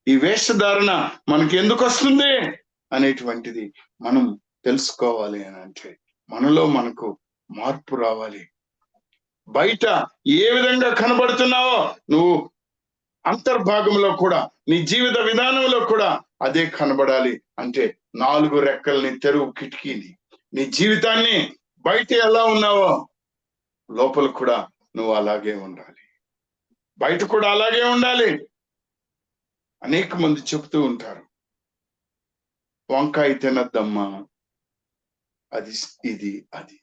ఈ వేషధారణ మనకి ఎందుకు వస్తుంది అనేటువంటిది మనం తెలుసుకోవాలి అని అంటే మనలో మనకు మార్పు రావాలి. బయట ఏ విధంగా కనబడుతున్నావో నువ్వు అంతర్భాగంలో కూడా, నీ జీవిత విధానంలో కూడా అదే కనబడాలి. అంటే 4 రెక్కల్ని తెరువు కిటికీని. నీ జీవితాన్ని బయట ఎలా ఉన్నావో లోపల కూడా నువ్వు అలాగే ఉండాలి, బయట కూడా అలాగే ఉండాలి. అనేక మంది చెప్తూ ఉంటారు, వంకాయ తినద్దమ్మా, అది ఇది అది.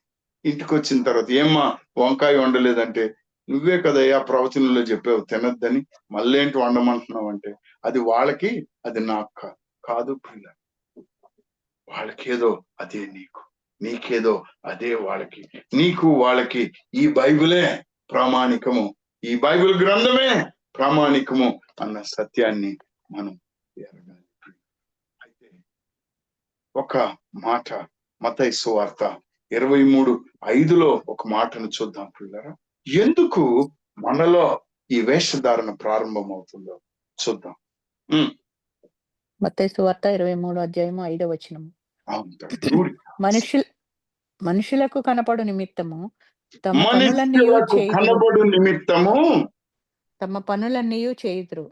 ఇంటికి వచ్చిన తర్వాత, ఏమ్మా వంకాయ వండలేదంటే, నువ్వే కదయ్యా ప్రవచనంలో చెప్పావు తినద్దని, మళ్ళేంటి వండమంటున్నావు అంటే, అది వాళ్ళకి, అది నాకు కాదు పిల్ల. వాళ్ళకేదో అదే నీకు, నీకేదో అదే వాళ్ళకి. నీకు వాళ్ళకి ఈ బైబిలే ప్రామాణికము, ఈ బైబిల్ గ్రంథమే ప్రామాణికము అన్న సత్యాన్ని మనం ఎరగాలి. అయితే ఒక మాట మత్తయి సువార్త 23:5 ఒక మాటను చూద్దాం పిల్లరా. ఎందుకు మనలో ఈ వేషధారణ ప్రారంభం అవుతుందో చూద్దాం. మత్తయి సువార్త 23:5 అవును తండ్రి. మనుషులకు కనపడు నిమిత్తము తమ మనుష్యులకు కనబడు నిమిత్తము తమ పనులన్నీయు చేయుదురు.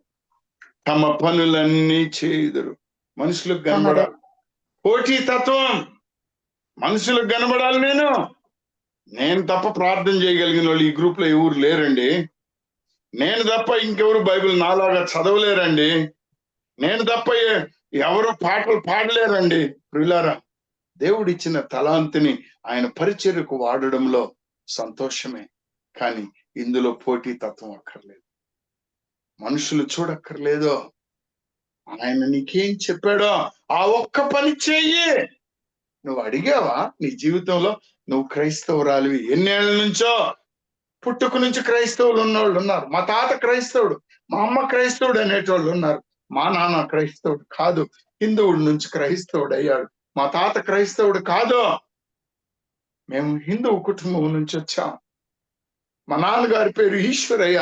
తమ పనులన్నీ చేయుదురు. మనుషులకు కనబడాలి. పోటీ తత్వం. మనుషులకు కనబడాలి. నేను తప్ప ప్రార్థన చేయగలిగిన వాళ్ళు ఈ గ్రూప్ లో ఎవరు లేరండి. నేను తప్ప ఇంకెవరు బైబిల్ నాలాగా చదవలేరండి. నేను తప్ప ఎవరు పాటలు పాడలేరండి. ప్రియులారా, దేవుడిచ్చిన తలాంతిని ఆయన పరిచర్యకు వాడడంలో సంతోషమే. కానీ ఇందులో పోటీ తత్వం అక్కర్లేదు. మనుషులు చూడక్కర్లేదు. ఆయన నీకేం చెప్పాడో ఆ ఒక్క పని చెయ్యి. నువ్వు అడిగావా నీ జీవితంలో? నువ్వు క్రైస్తవురాలివి. ఎన్నేళ్ల నుంచో పుట్టుక నుంచి క్రైస్తవులు ఉన్నవాళ్ళు ఉన్నారు. మా తాత క్రైస్తవుడు, మా అమ్మ క్రైస్తవుడు అనేటోళ్ళు ఉన్నారు. మా నాన్న క్రైస్తవుడు కాదు, హిందువుడి నుంచి క్రైస్తవుడు అయ్యాడు. మా తాత క్రైస్తవుడు కాదు, మేము హిందువు కుటుంబం నుంచి వచ్చాం. మా నాన్నగారి పేరు ఈశ్వరయ్య,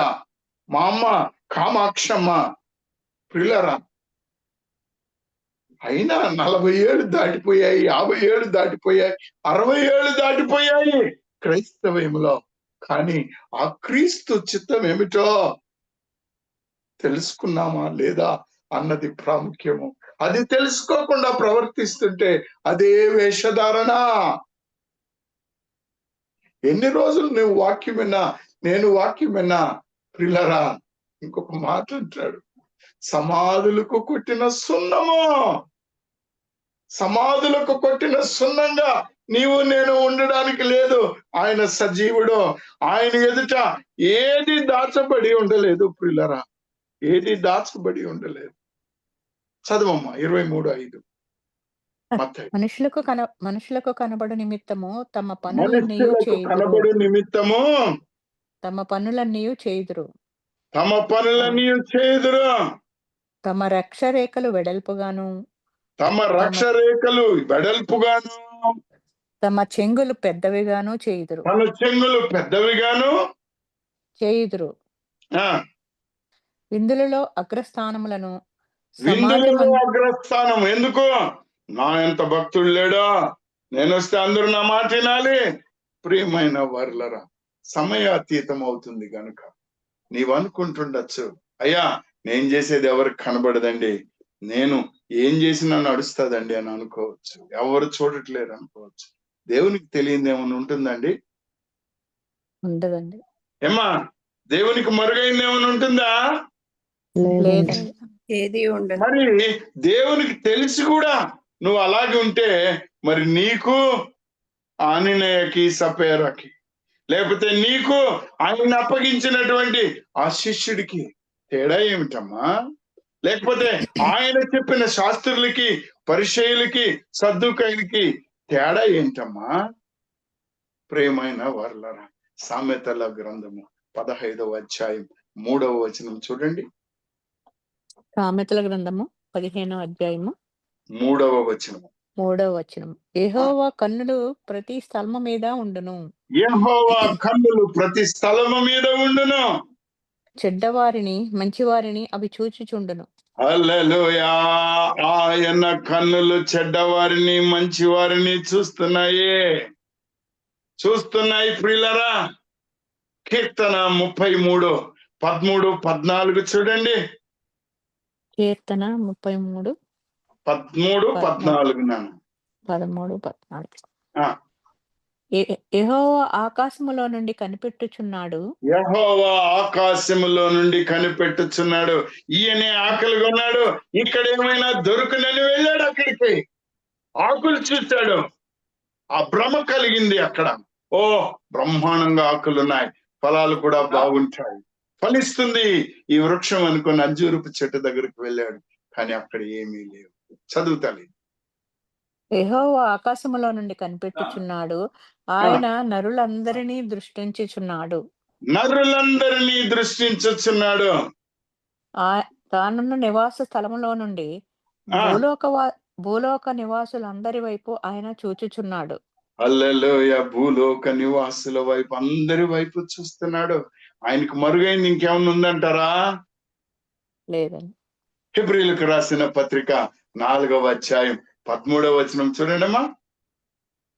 మా అమ్మ కామాక్షమ్మ. పిల్లరా, అయినా 40 ఏళ్ళు దాటిపోయాయి, 50 ఏళ్ళు దాటిపోయాయి, 60 ఏళ్ళు దాటిపోయాయి క్రైస్తవ్యంలో. కానీ ఆ క్రీస్తు చిత్తం ఏమిటో తెలుసుకున్నామా లేదా అన్నది ప్రాముఖ్యము. అది తెలుసుకోకుండా ప్రవర్తిస్తుంటే అదే వేషధారణ. ఎన్ని రోజులు నువ్వు వాక్యం విన్నా, నేను వాక్యం విన్నా, ప్రిల్లరా, ఇంకొక మాట అంటాడు, సమాధులకు కొట్టిన సున్నము. సమాధులకు కొట్టిన సున్నంగా నీవు నేను ఉండడానికి లేదు. ఆయన సజీవుడు. ఆయన ఎదుట ఏది దాచబడి ఉండలేదు ప్రియులరా, ఏది దాచబడి ఉండలేదు. చదవమ్మా 23:5. మనుషులకు కనబడు నిమిత్తము తమ కనబడు నిమిత్తము తమ పనులన్నీయు చేయుదురు. తమ పనులన్నీ చేయుదురు. తమ రక్షరేఖలు వెడల్పుగాను, తమ రక్షరేఖలు వెడల్పుగాను, తమ చెంగులు పెద్దవిగాను చేయుదురు. తమ చెంగులు పెద్దవిగాను చేయుదురు. విందులలో అగ్రస్థానం. ఎందుకు? నా ఎంత భక్తుడు లేడా, నేను వస్తే అందరూ నా మాట వినాలి. ప్రియమైన వర్లరా, సమయాతీతం అవుతుంది గనుక నీవు అనుకుంటుండొచ్చు, అయ్యా నేను చేసేది ఎవరికి కనబడదండి, నేను ఏం చేసినా నడుస్తుందండి అని అనుకోవచ్చు. ఎవరు చూడట్లేరు అనుకోవచ్చు. దేవునికి తెలియదు ఏమైనా ఉంటుందండి? ఉండదండి. ఏమా దేవునికి మరుగైంది ఏమైనా ఉంటుందా? ఏది ఉండదు. మరి దేవునికి తెలిసి కూడా నువ్వు అలాగే ఉంటే మరి నీకు ఆనినయకి సపేరాకి, లేకపోతే నీకు ఆయన అప్పగించినటువంటి ఆ శిష్యుడికి తేడా ఏమిటమ్మా? లేకపోతే ఆయన చెప్పిన శాస్త్రులకి, పరిచయులకి, సద్దుకైలకి తేడా ఏంటమ్మా? ప్రియమైన వర్లరా, సామెతల గ్రంథము 15వ అధ్యాయం 3వ వచనం చూడండి. సామెతల గ్రంథము 15వ అధ్యాయము 3వ వచనము. యెహోవా కన్నులు ప్రతి స్థలము మీద ఉండును. యెహోవా కన్నులు ప్రతి స్థలము మీద ఉండును. చెడ్డవారిని మంచివారిని అవి చూచుచుండును. హల్లెలూయా. ఆయన కన్నులు చెడ్డవారిని మంచివారిని చూస్తున్నాయి ప్రియులరా. కీర్తన 33:13-14 చూడండి. కీర్తన 33:13-14. యెహోవా ఆకాశములో నుండి కనిపెట్టుచున్నాడు. యెహోవా ఆకాశములో నుండి కనిపెట్టుచున్నాడు. ఈయనే ఆకలిగా ఉన్నాడు, ఇక్కడ ఏమైనా దొరుకునని వెళ్ళాడు. అక్కడికి ఆకులు చూశాడు, ఆ భ్రమ కలిగింది. అక్కడ ఓ బ్రహ్మాండంగా ఆకులున్నాయి, ఫలాలు కూడా బాగుంటాయి, ఫలిస్తుంది ఈ వృక్షం అనుకుని అంజూరపు చెట్టు దగ్గరికి వెళ్ళాడు. కానీ అక్కడ ఏమీ లేవు. చదువుతాలి. యెహోవా ఆకాశములో నుండి కనిపెట్టుచున్నాడు, ఆయన నరులందరినీ దృష్టించుచున్నాడు. తానున్న నివాస స్థలములో నుండి భూలోక నివాసులందరి వైపు ఆయన చూచుచున్నాడు. హల్లెలూయా. భూలోక నివాసుల వైపు, అందరి వైపు చూస్తున్నాడు. ఆయనకు మరుగైంది ఇంకేమన్నా ఉందంటారా? లేదండి. హెబ్రీయులకు రాసిన పత్రిక 4వ అధ్యాయం 13వ వచనం చూడండమ్మా.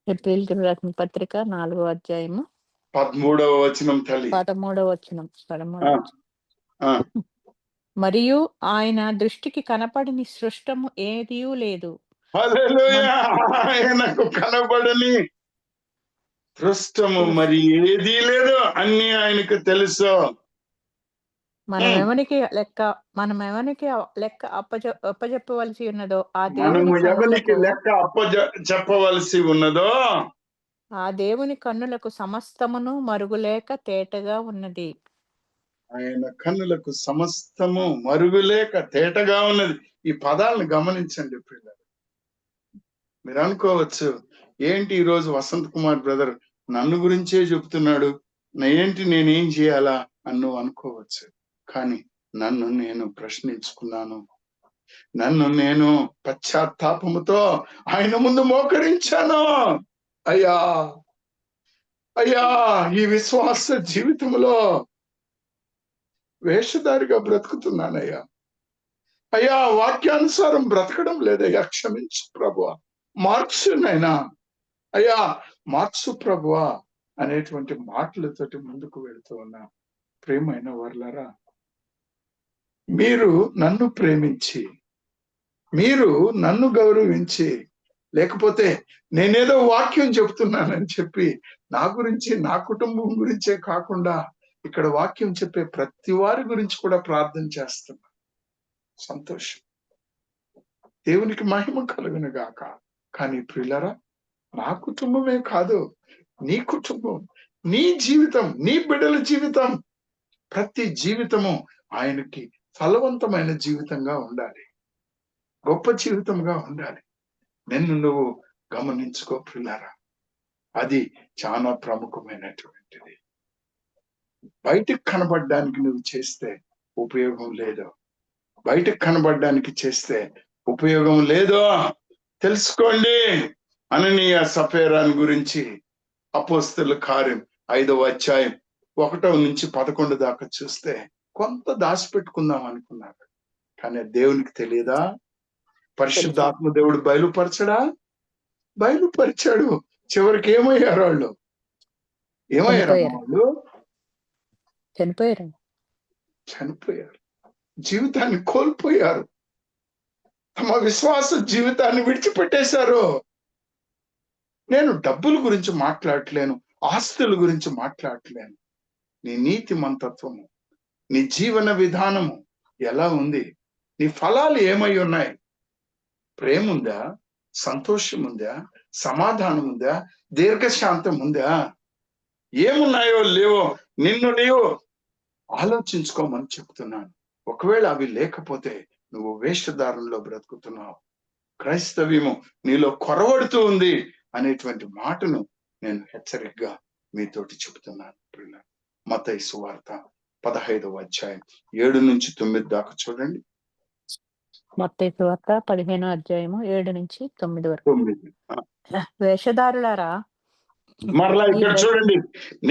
ఏప్రిల్కి రాసిన పత్రిక 4వ అధ్యాయము 13వ వచనం తల్లి. 13వ వచనం. ఆ, ఆ. మరియు ఆయన దృష్టికి కనపడని సృష్టము ఏదియూ లేదు. హల్లెలూయా. ఆయనకు కనబడని దృష్టము మరి ఏదీ లేదు, అన్ని ఆయనకు తెలుసు. మనమెవనికి లెక్క అప్పజెప్పవలసి ఉన్నదో ఆ మనము దేవుని ఎవరికి కన్నులకు లెక్క చెప్పవలసి ఉన్నదో ఆ దేవుని కన్నులకు సమస్తమును మరుగులేక తేటగా ఉన్నది. ఆయన కన్నులకు సమస్తము మరుగులేక తేటగా ఉన్నది. ఈ పదాలను గమనించండి పిల్లలు. మీరు అనుకోవచ్చు, ఏంటి ఈరోజు వసంత్ కుమార్ బ్రదర్ నన్ను గురించే చెబుతున్నాడు, ఏంటి నేనేం చేయాలా అని నువ్వు అనుకోవచ్చు. కానీ నన్ను నేను ప్రశ్నించుకున్నాను. నన్ను నేను పశ్చాత్తాపముతో ఆయన ముందు మోకరించాను. అయ్యా అయ్యా, ఈ విశ్వాస జీవితంలో వేషధారిగా బ్రతుకుతున్నానయ్యా. అయ్యా, వాక్యానుసారం బ్రతకడం లేదయ్యా, క్షమించు ప్రభువా, మార్చు నైనా, అయ్యా మార్చు ప్రభువా అనేటువంటి మాటలతోటి ముందుకు వెళుతూ ఉన్నా. ప్రేమైన వర్లరా, మీరు నన్ను ప్రేమించి, మీరు నన్ను గౌరవించి, లేకపోతే నేనేదో వాక్యం చెప్తున్నానని చెప్పి నా గురించి, నా కుటుంబం గురించే కాకుండా ఇక్కడ వాక్యం చెప్పే ప్రతి వారి గురించి కూడా ప్రార్థన చేస్తున్నా. సంతోషం, దేవునికి మహిమ కలుగును గాక. కానీ ప్రియులరా, నా కుటుంబమే కాదు, నీ కుటుంబం, నీ జీవితం, నీ బిడ్డల జీవితం, ప్రతి జీవితము ఆయనకి ఫలవంతమైన జీవితంగా ఉండాలి, గొప్ప జీవితంగా ఉండాలి. నిన్ను నువ్వు గమనించుకో ప్రియులారా, అది చాలా ప్రముఖమైనటువంటిది. బయటకు కనబడడానికి నువ్వు చేస్తే ఉపయోగం లేదు, బయటకు కనబడడానికి చేస్తే ఉపయోగం లేదు. తెలుసుకోండి. అననీయ సఫేరాన్ గురించి అపోస్తలుల కార్యం 5వ అధ్యాయం 1 నుంచి 11 దాకా చూస్తే కొంత దాచిపెట్టుకుందాం అనుకున్నారు, కానీ దేవునికి తెలియదా? పరిశుద్ధాత్మ దేవుడు బయలుపరిచాడు. చివరికి ఏమయ్యారు వాళ్ళు? వాళ్ళు చనిపోయారు, జీవితాన్ని కోల్పోయారు, తమ విశ్వాస జీవితాన్ని విడిచిపెట్టేశారు. నేను డబ్బుల గురించి మాట్లాడట్లేను, ఆస్తుల గురించి మాట్లాడట్లేను. నీ నీతి మంతత్వము, నీ జీవన విధానము ఎలా ఉంది? నీ ఫలాలు ఏమై ఉన్నాయి? ప్రేమ ఉందా? సంతోషం ఉందా? సమాధానం ఉందా? దీర్ఘశాంతం ఉందా? ఏమున్నాయో లేవో నిన్ను నీవు ఆలోచించుకోమని చెప్తున్నాను. ఒకవేళ అవి లేకపోతే నువ్వు వేషధారంలో బ్రతుకుతున్నావు, క్రైస్తవ్యము నీలో కొరవడుతూ ఉంది అనేటువంటి మాటను నేను హెచ్చరికగా మీతోటి చెబుతున్నాను. మత్తయి సువార్త 15వ అధ్యాయం 7 నుంచి 9 దాకా చూడండి. మత్తయి సువార్త 15వ అధ్యాయము 7 నుంచి 9 వరకు. వేషధారులారా, మరలా ఇక్కడ చూడండి,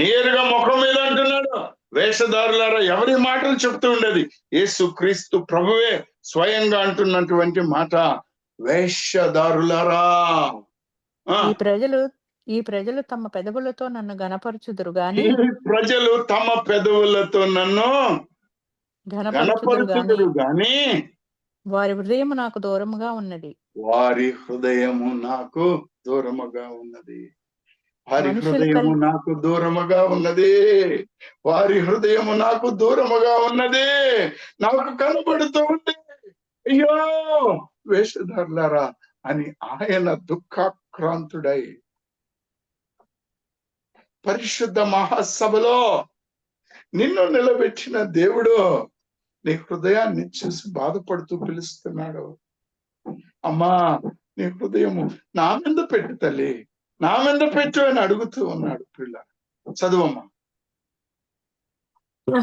నేరుగా ముఖం మీద అంటున్నాడు. వేషధారులారా, ఎవరి మాటలు చెప్తూ ఉండేది? యేసు క్రీస్తు ప్రభువే స్వయంగా అంటున్నటువంటి మాట, వేషధారులారా. ఈ ప్రజలు తమ పెదవులతో నన్ను గనపరచుదురు గాని, ప్రజలు తమ పెదవులతో నన్ను గనపరచుదురు గాని వారి హృదయము నాకు దూరముగా ఉన్నది. వారి హృదయము నాకు దూరముగా ఉన్నది. వారి హృదయము నాకు దూరముగా ఉన్నది. వారి హృదయము నాకు దూరముగా ఉన్నది. నాకు కనబడుతూ ఉంది, అయ్యో వేషధారులారా అని ఆయన దుఃఖాక్రాంతుడై పరిశుద్ధ మహాసభలో నిన్ను నిలబెట్టిన దేవుడు నీ హృదయాన్ని చూసి బాధపడుతూ పిలుస్తున్నాడు. అమ్మా, నీ హృదయము నా మీద పెట్టు తల్లి, నా మీద పెట్టు అని అడుగుతూ ఉన్నాడు. పిల్ల చదువమ్మా.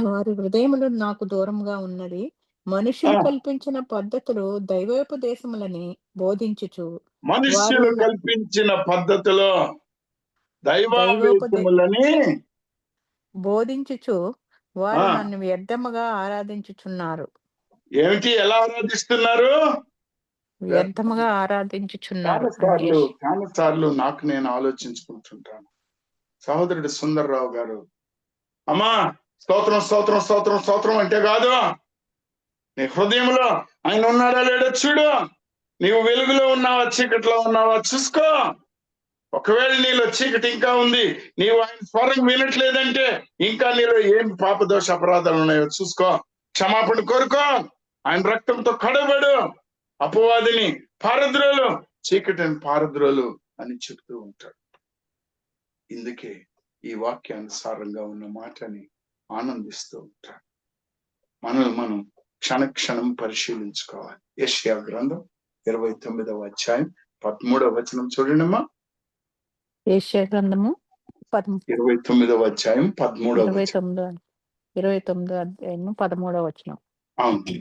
వారి హృదయములు నాకు దూరంగా ఉన్నది, మనుషులు కల్పించిన పద్ధతులు దైవోపదేశములని బోధించుచు. మనుషులు కల్పించిన పద్ధతిలో దైవావేశములని బోధించుచు వారు ఆ నన్ను వ్యర్థముగా ఆరాధించుచున్నారు. ఏమిటి, ఎలా ఆరాధిస్తున్నారు? వ్యర్థముగా ఆరాధించుచున్నారు అంటే చాలా సార్లు నాకు నేను ఆలోచించుకుంటుంటాను. సహోదరుడు సుందర్రావు గారు, అమ్మా స్తోత్రం స్తోత్రం స్తోత్రం స్తోత్రం అంటే కాదు, నీ హృదయంలో ఆయన ఉన్నాడా లేడో చూడు. నీవు వెలుగులో ఉన్నావా చీకట్లో ఉన్నావా చూసుకో. ఒకవేళ నీలో చీకటి ఇంకా ఉంది, నీవు ఆయన స్వరం వినట్లేదంటే ఇంకా నీలో ఏం పాపదోష అపరాధాలు ఉన్నాయో చూసుకో. క్షమాపణ కోరుకో. ఆయన రక్తంతో కడబడు. అపవాదిని పారద్రోలు, చీకటిని పారద్రోలు అని చెప్తూ ఉంటాడు. ఇందుకే ఈ వాక్యానుసారంగా ఉన్న మాటని ఆనందిస్తూ ఉంటాడు. మనల్ని మనం క్షణక్షణం పరిశీలించుకోవాలి. యెషయా గ్రంథం 29వ అధ్యాయం 13వ వచనం చూడండమ్మా. యెషయా గ్రంథము 29వ అధ్యాయం 13వ వచనం. 29వ అధ్యాయము 13వ వచనం. అవును.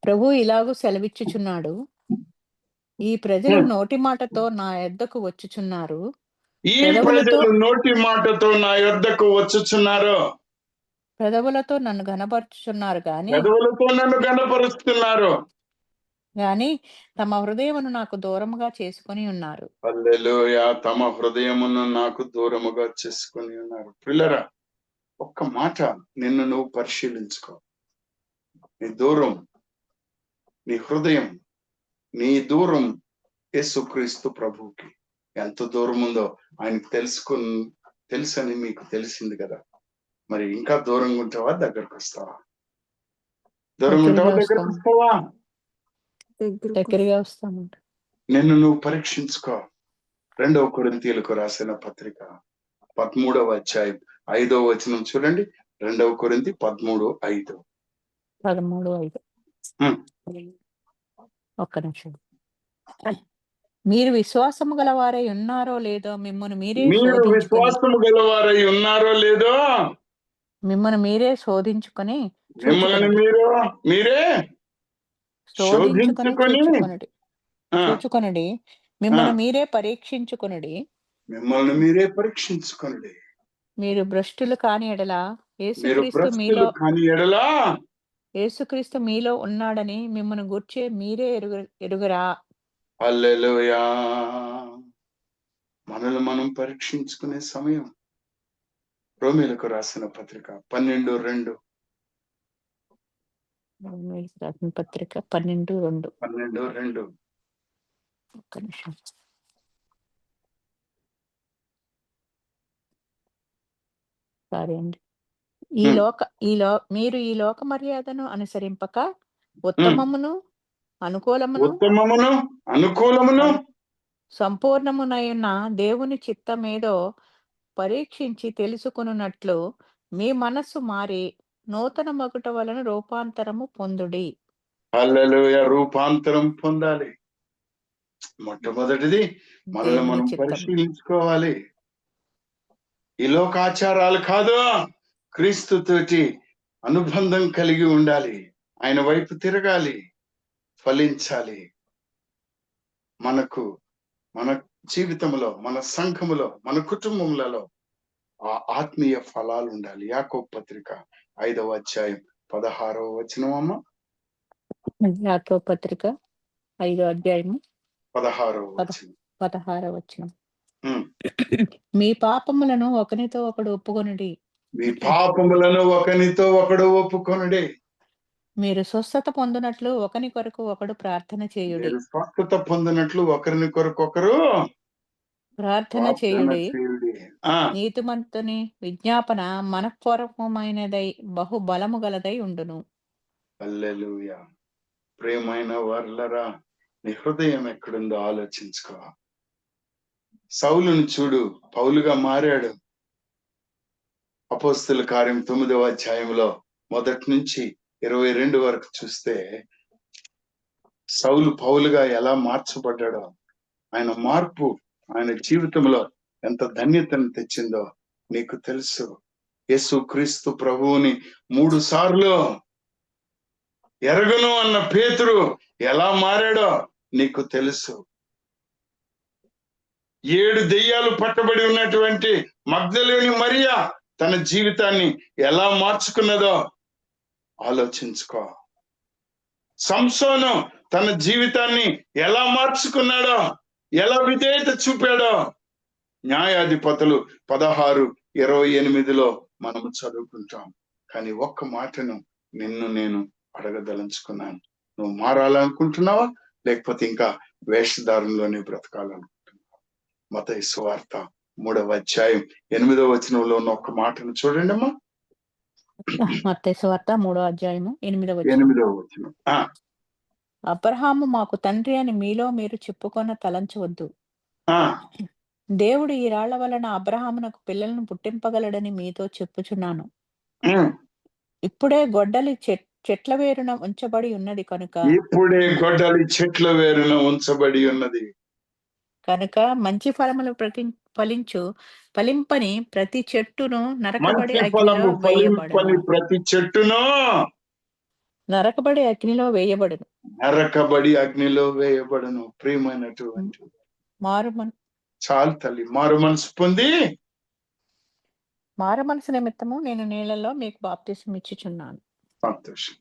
ప్రభు ఇలాగూ సెలవిచ్చుచున్నాడు, ఈ ప్రజలు నోటి మాటతో నా యొద్దకు వచ్చుచున్నారు, ఈ ప్రజలు నోటి మాటతో నా యొద్దకు వచ్చుచున్నారు, పెదవులతో నన్ను గనపరుచుచున్నారు గాని తమ హృదయమును నాకు దూరముగా చేసుకొని ఉన్నారు. హల్లెలూయా. తమ హృదయమును నాకు దూరముగా చేసుకొని ఉన్నారు. పిల్లరా, ఒక్క మాట నిన్ను నువ్వు పరిశీలించుకో. నీ దూరం, నీ హృదయం, నీ దూరం యేసుక్రీస్తు ప్రభువుకి ఎంత దూరం ఉందో ఆయనకు తెలుసని మీకు తెలిసింది కదా. మరి ఇంకా దూరంగా ఉంటావా, దగ్గరకు వస్తావా? దూరంగా ఉంటావా, దగ్గరకు వస్తావా? దగ్గరగా వస్తాము. నిన్ను నువ్వు పరీక్షించుకో. 2వ కొరింథీయులకు రాసిన పత్రిక 13వ అధ్యాయం 5వ వచనం చూడండి. 2వ కొరింథీ 13:5. 13:5. ఒక్క నిమిషం. మీరు విశ్వాసము గలవారై ఉన్నారో లేదో మిమ్మల్ని మీరే శోధించుకొని చూచుకొనుడి. మిమ్మల్ని మీరే పరీక్షించుకొనుడి. మీరు భ్రష్టులు కాని ఎడల యేసుక్రీస్తు మీలో ఉన్నాడని మిమ్మల్ని గూర్చే మీరే ఎరుగరా. హల్లెలూయా. మనల్ని మనం పరీక్షించుకునే సమయం. రోమీయులకు రాసిన పత్రిక 12:2. రాసిన పత్రిక 12:2. ఒక్క నిమిషం. సారీ అండి. మీరు ఈ లోక మర్యాదను అనుసరింపక ఉత్తమమును అనుకూలమును సంపూర్ణమునైన దేవుని చిత్తమేదో పరీక్షించి తెలుసుకొనున్నట్లు మీ మనస్సు మారి నూతన మగుట వలన రూపాంతరము పొందుడి. హల్లెలూయా. రూపాంతరం పొందాలి. మొట్టమొదటిది మనల్ని మనం పరిశీలించుకోవాలి. ఈ లోకాచారాలు కాదు, క్రీస్తుతోటి అనుబంధం కలిగి ఉండాలి. ఆయన వైపు తిరగాలి, ఫలించాలి. మన జీవితంలో, మన సంఘములో, మన కుటుంబములలో ఆ ఆత్మీయ ఫలాలు ఉండాలి. యాకోబు పత్రిక 5వ అధ్యాయం 16వ వచనం అమ్మ. యాకోబు పత్రిక 5వ అధ్యాయము 16వ వచనం. మీ పాపములను ఒకనితో ఒకడు ఒప్పుకొనుడి. మీరు స్వస్థత పొందినట్లు ఒకని కొరకు ఒకడు ప్రార్థన చేయుడి. ప్రార్థన చేయుడి. నీతిమంతుని విజ్ఞాపన మనఃపూర్వకమైనదై బహు బలము గలదై ఉండును. హల్లెలూయా. ప్రియమైన వారలారా, నీ హృదయం ఎక్కడుందో ఆలోచించుకో. సౌలును చూడు, పౌలుగా మారాడు. అపోస్తలుల కార్యం 9వ అధ్యాయంలో 1 నుంచి 22 వరకు చూస్తే సౌలు పౌలుగా ఎలా మార్చబడ్డాడో, ఆయన మార్పు ఆయన జీవితంలో ఎంత ధన్యతను తెచ్చిందో నీకు తెలుసు. యేసుక్రీస్తు ప్రభువుని 3 సార్లు ఎరగను అన్న పేతురు ఎలా మారాడో నీకు తెలుసు. 7 దెయ్యాలు పట్టబడి ఉన్నటువంటి మగ్దలేని మరియా తన జీవితాన్ని ఎలా మార్చుకున్నదో ఆలోచించుకో. సంసోను తన జీవితాన్ని ఎలా మార్చుకున్నాడో, ఎలా విధేయత చూపాడో న్యాయాధిపతులు 16:28 మనము చదువుకుంటాం. కానీ ఒక్క మాటను నిన్ను నేను అడగదలుచుకున్నాను. నువ్వు మారాలనుకుంటున్నావా, లేకపోతే ఇంకా వేషధారంలోనే బ్రతకాలనుకుంటున్నావా? మత్తయి సువార్త 3:8 ఉన్న ఒక్క మాటను చూడండి అమ్మా. మత్తయి సువార్త 3:8. అబ్రహాము మాకు తండ్రి అని మీలో మీరు చెప్పుకొన తలంచవద్దు. దేవుడు ఈ రాళ్ల వలన అబ్రహామునకు పిల్లలను పుట్టింపగలడని మీతో చెప్పుచున్నాను. ఇప్పుడే గొడ్డలి చెట్ల వేరున ఉంచబడి ఉన్నది కనుక మంచి ఫలములు ఫలింపని ప్రతి చెట్టును నరకబడి అగ్నిలో వేయబడును. ప్రియమైనటువంటి చాలు తల్లి, మారు మనసు పొంది మారు మనసు నిమిత్తము నేను నీళ్ళలో మీకు బాప్తిసం ఇచ్చుచున్నాను. సంతోషం.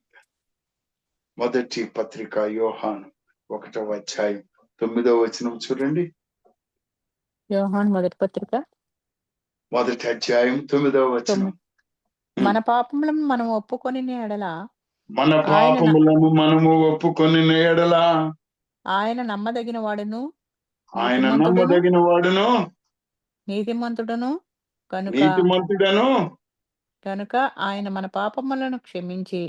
మొదటి పత్రిక యోహాను 1:9 చూడండి. యోహాను మొదటి పత్రిక 1:9. మన పాపములను మనం ఒప్పుకొని ఎడల ఆయన నమ్మదగిన వాడును నీతిమంతుడను కనుక ఆయన మన పాపములను క్షమించి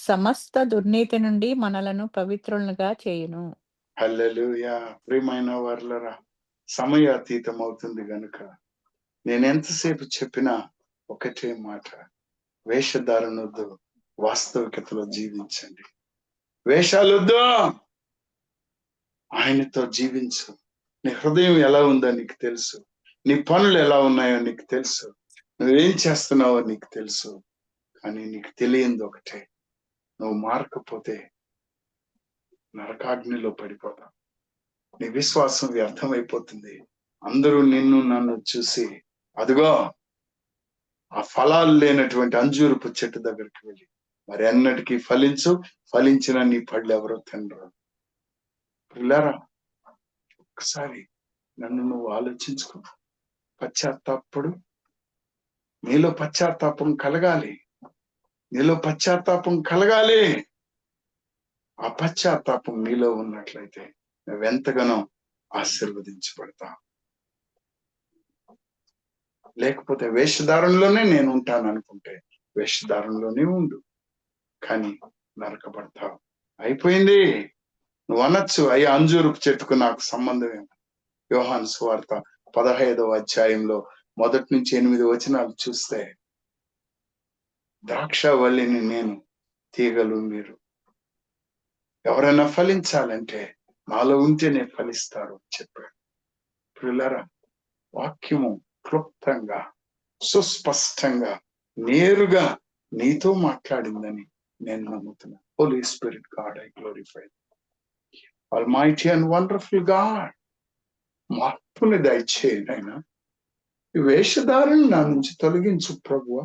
సమస్త దుర్నీతి నుండి మనలను పవిత్రులుగా చేయును. హల్లెలూయా. ప్రియమైన వారలారా, సమయాతీతం అవుతుంది గనుక నేను ఎంతసేపు చెప్పినా ఒకటే మాట, వేషధారణొద్దు, వాస్తవికతలో జీవించండి. వేషాలొద్దు, ఆయనతో జీవించు. నీ హృదయం ఎలా ఉందో నీకు తెలుసు, నీ పనులు ఎలా ఉన్నాయో నీకు తెలుసు, నువ్వేం చేస్తున్నావో నీకు తెలుసు. కానీ నీకు తెలియంది ఒకటే, నువ్వు మారకపోతే నరకాగ్నిలో పడిపోతావు. నీ విశ్వాసం వ్యర్థమైపోతుంది. అందరూ నిన్ను నన్ను చూసి అదిగో ఆ ఫలాలు లేనటువంటి అంజూరపు చెట్టు దగ్గరికి వెళ్ళి మరి ఎన్నటికీ ఫలించిన నీ పళ్ళు ఎవరో తినరు. పిల్లారా, ఒక్కసారి నన్ను నువ్వు ఆలోచించుకో. పశ్చాత్తాపడు. నీలో పశ్చాత్తాపం కలగాలి. ఆ పశ్చాత్తాపం నీలో ఉన్నట్లయితే నువ్వెంతగానో ఆశీర్వదించబడతావు. లేకపోతే వేషధారంలోనే నేను ఉంటాను అనుకుంటే వేషధారంలోనే ఉండు, కానీ నరకబడతావు. అయిపోయింది. నువ్వు అనొచ్చు, అయ్యా అంజూరపు చెట్టుకు నాకు సంబంధం ఏమి? యోహాను సువార్త 15:1 1-8 చూస్తే, ద్రాక్షవల్లిని నేను, తీగలు మీరు. ఎవరైనా ఫలించాలంటే నాలో ఉంటేనే ఫలిస్తారు చెప్పాడు. ప్రియులారా, వాక్యము క్లుప్తంగా, సుస్పష్టంగా, నేరుగా నీతో మాట్లాడిందని నేను నమ్ముతున్నా. Holy Spirit God, I glorify. Almighty and wonderful God, మార్పుని దయచేయి నాయనా. ఈ వేషధారణ నా నుంచి తొలగించు ప్రభువా.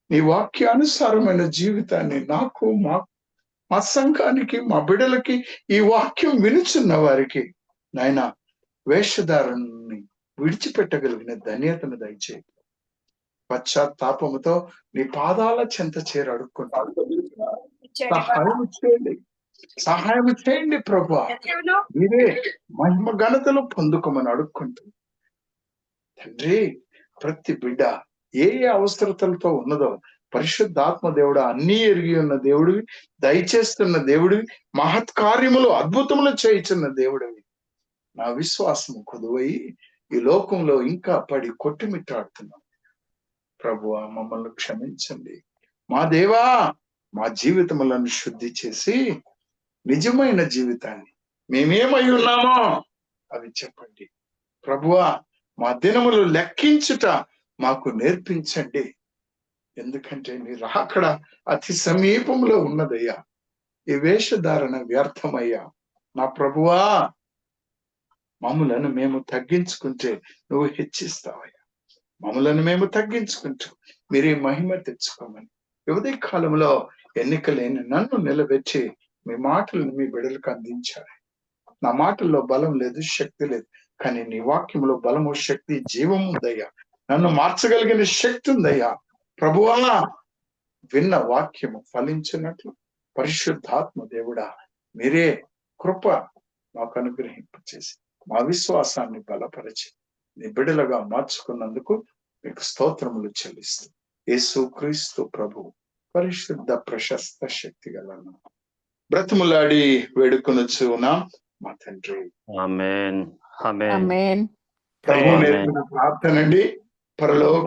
నీ వాక్యానుసారమైన జీవితాన్ని నాకు, మా సంఘానికి, మా బిడ్డలకి, ఈ వాక్యం వినుచున్న వారికి నాయనా వేషధారణని విడిచిపెట్టగలిగిన ధన్యతను దయచేయి. పశ్చాత్తాపముతో నీ పాదాల చెంత చేరి అడుక్కుంటాను. సహాయం చేయండి ప్రభువా. మీరే మహిమ ఘనతలు పొందుకోమని అడుక్కుంటుంది. తండ్రి, ప్రతి బిడ్డ ఏ అవసరతలతో ఉన్నదో పరిశుద్ధాత్మ దేవుడు అన్నీ ఎరిగి ఉన్న దేవుడివి, దయచేస్తున్న దేవుడివి, మహత్కార్యములు అద్భుతములు చేయుచున్న దేవుడివి. నా విశ్వాసము కొదువై ఈ లోకంలో ఇంకా పడి కొట్టుమిట్టాడుతున్నాం. ప్రభువా, మమ్మల్ని క్షమించండి. మా దేవా, మా జీవితములను శుద్ధి చేసి నిజమైన జీవితాన్ని మేమేమై ఉన్నామో అవి చెప్పండి. ప్రభువా, మా దినములు లెక్కించుట మాకు నేర్పించండి. ఎందుకంటే నీ రాకడ అతి సమీపంలో ఉన్నదయ్యా. ఈ వేషధారణ వ్యర్థమయ్యా. నా ప్రభువా, మమ్ములను మేము తగ్గించుకుంటే నువ్వు హెచ్చిస్తావయ్యా. మమ్ములను మేము తగ్గించుకుంటూ మీరే మహిమ తెచ్చుకోమని ఉదయ కాలంలో ఎన్నికలేని నన్ను నిలబెట్టి మీ మాటలను మీ బిడ్డలకు అందించారు. నా మాటల్లో బలం లేదు, శక్తి లేదు, కానీ నీ వాక్యంలో బలము, శక్తి, జీవం ఉందయ్యా. నన్ను మార్చగలిగిన శక్తి ఉందయ్యా. ప్రభువా, విన్న వాక్యము ఫలించినట్లు పరిశుద్ధాత్మ దేవుడా మీరే కృప మాకు అనుగ్రహింపచేసి మా విశ్వాసాన్ని బలపరిచి నీ బిడ్డలుగా మార్చుకున్నందుకు మీకు స్తోత్రములు చెల్లిస్తూ యేసు క్రీస్తు ప్రభు పరిశుద్ధ ప్రశస్త శక్తి గలను బ్రతిములాడి వేడుకొనొచ్చు మా తండ్రి. ఆమేన్. ఆమేన్. ఆమేన్. ప్రభు నేర్పిన ప్రార్థన అండి. పరలోక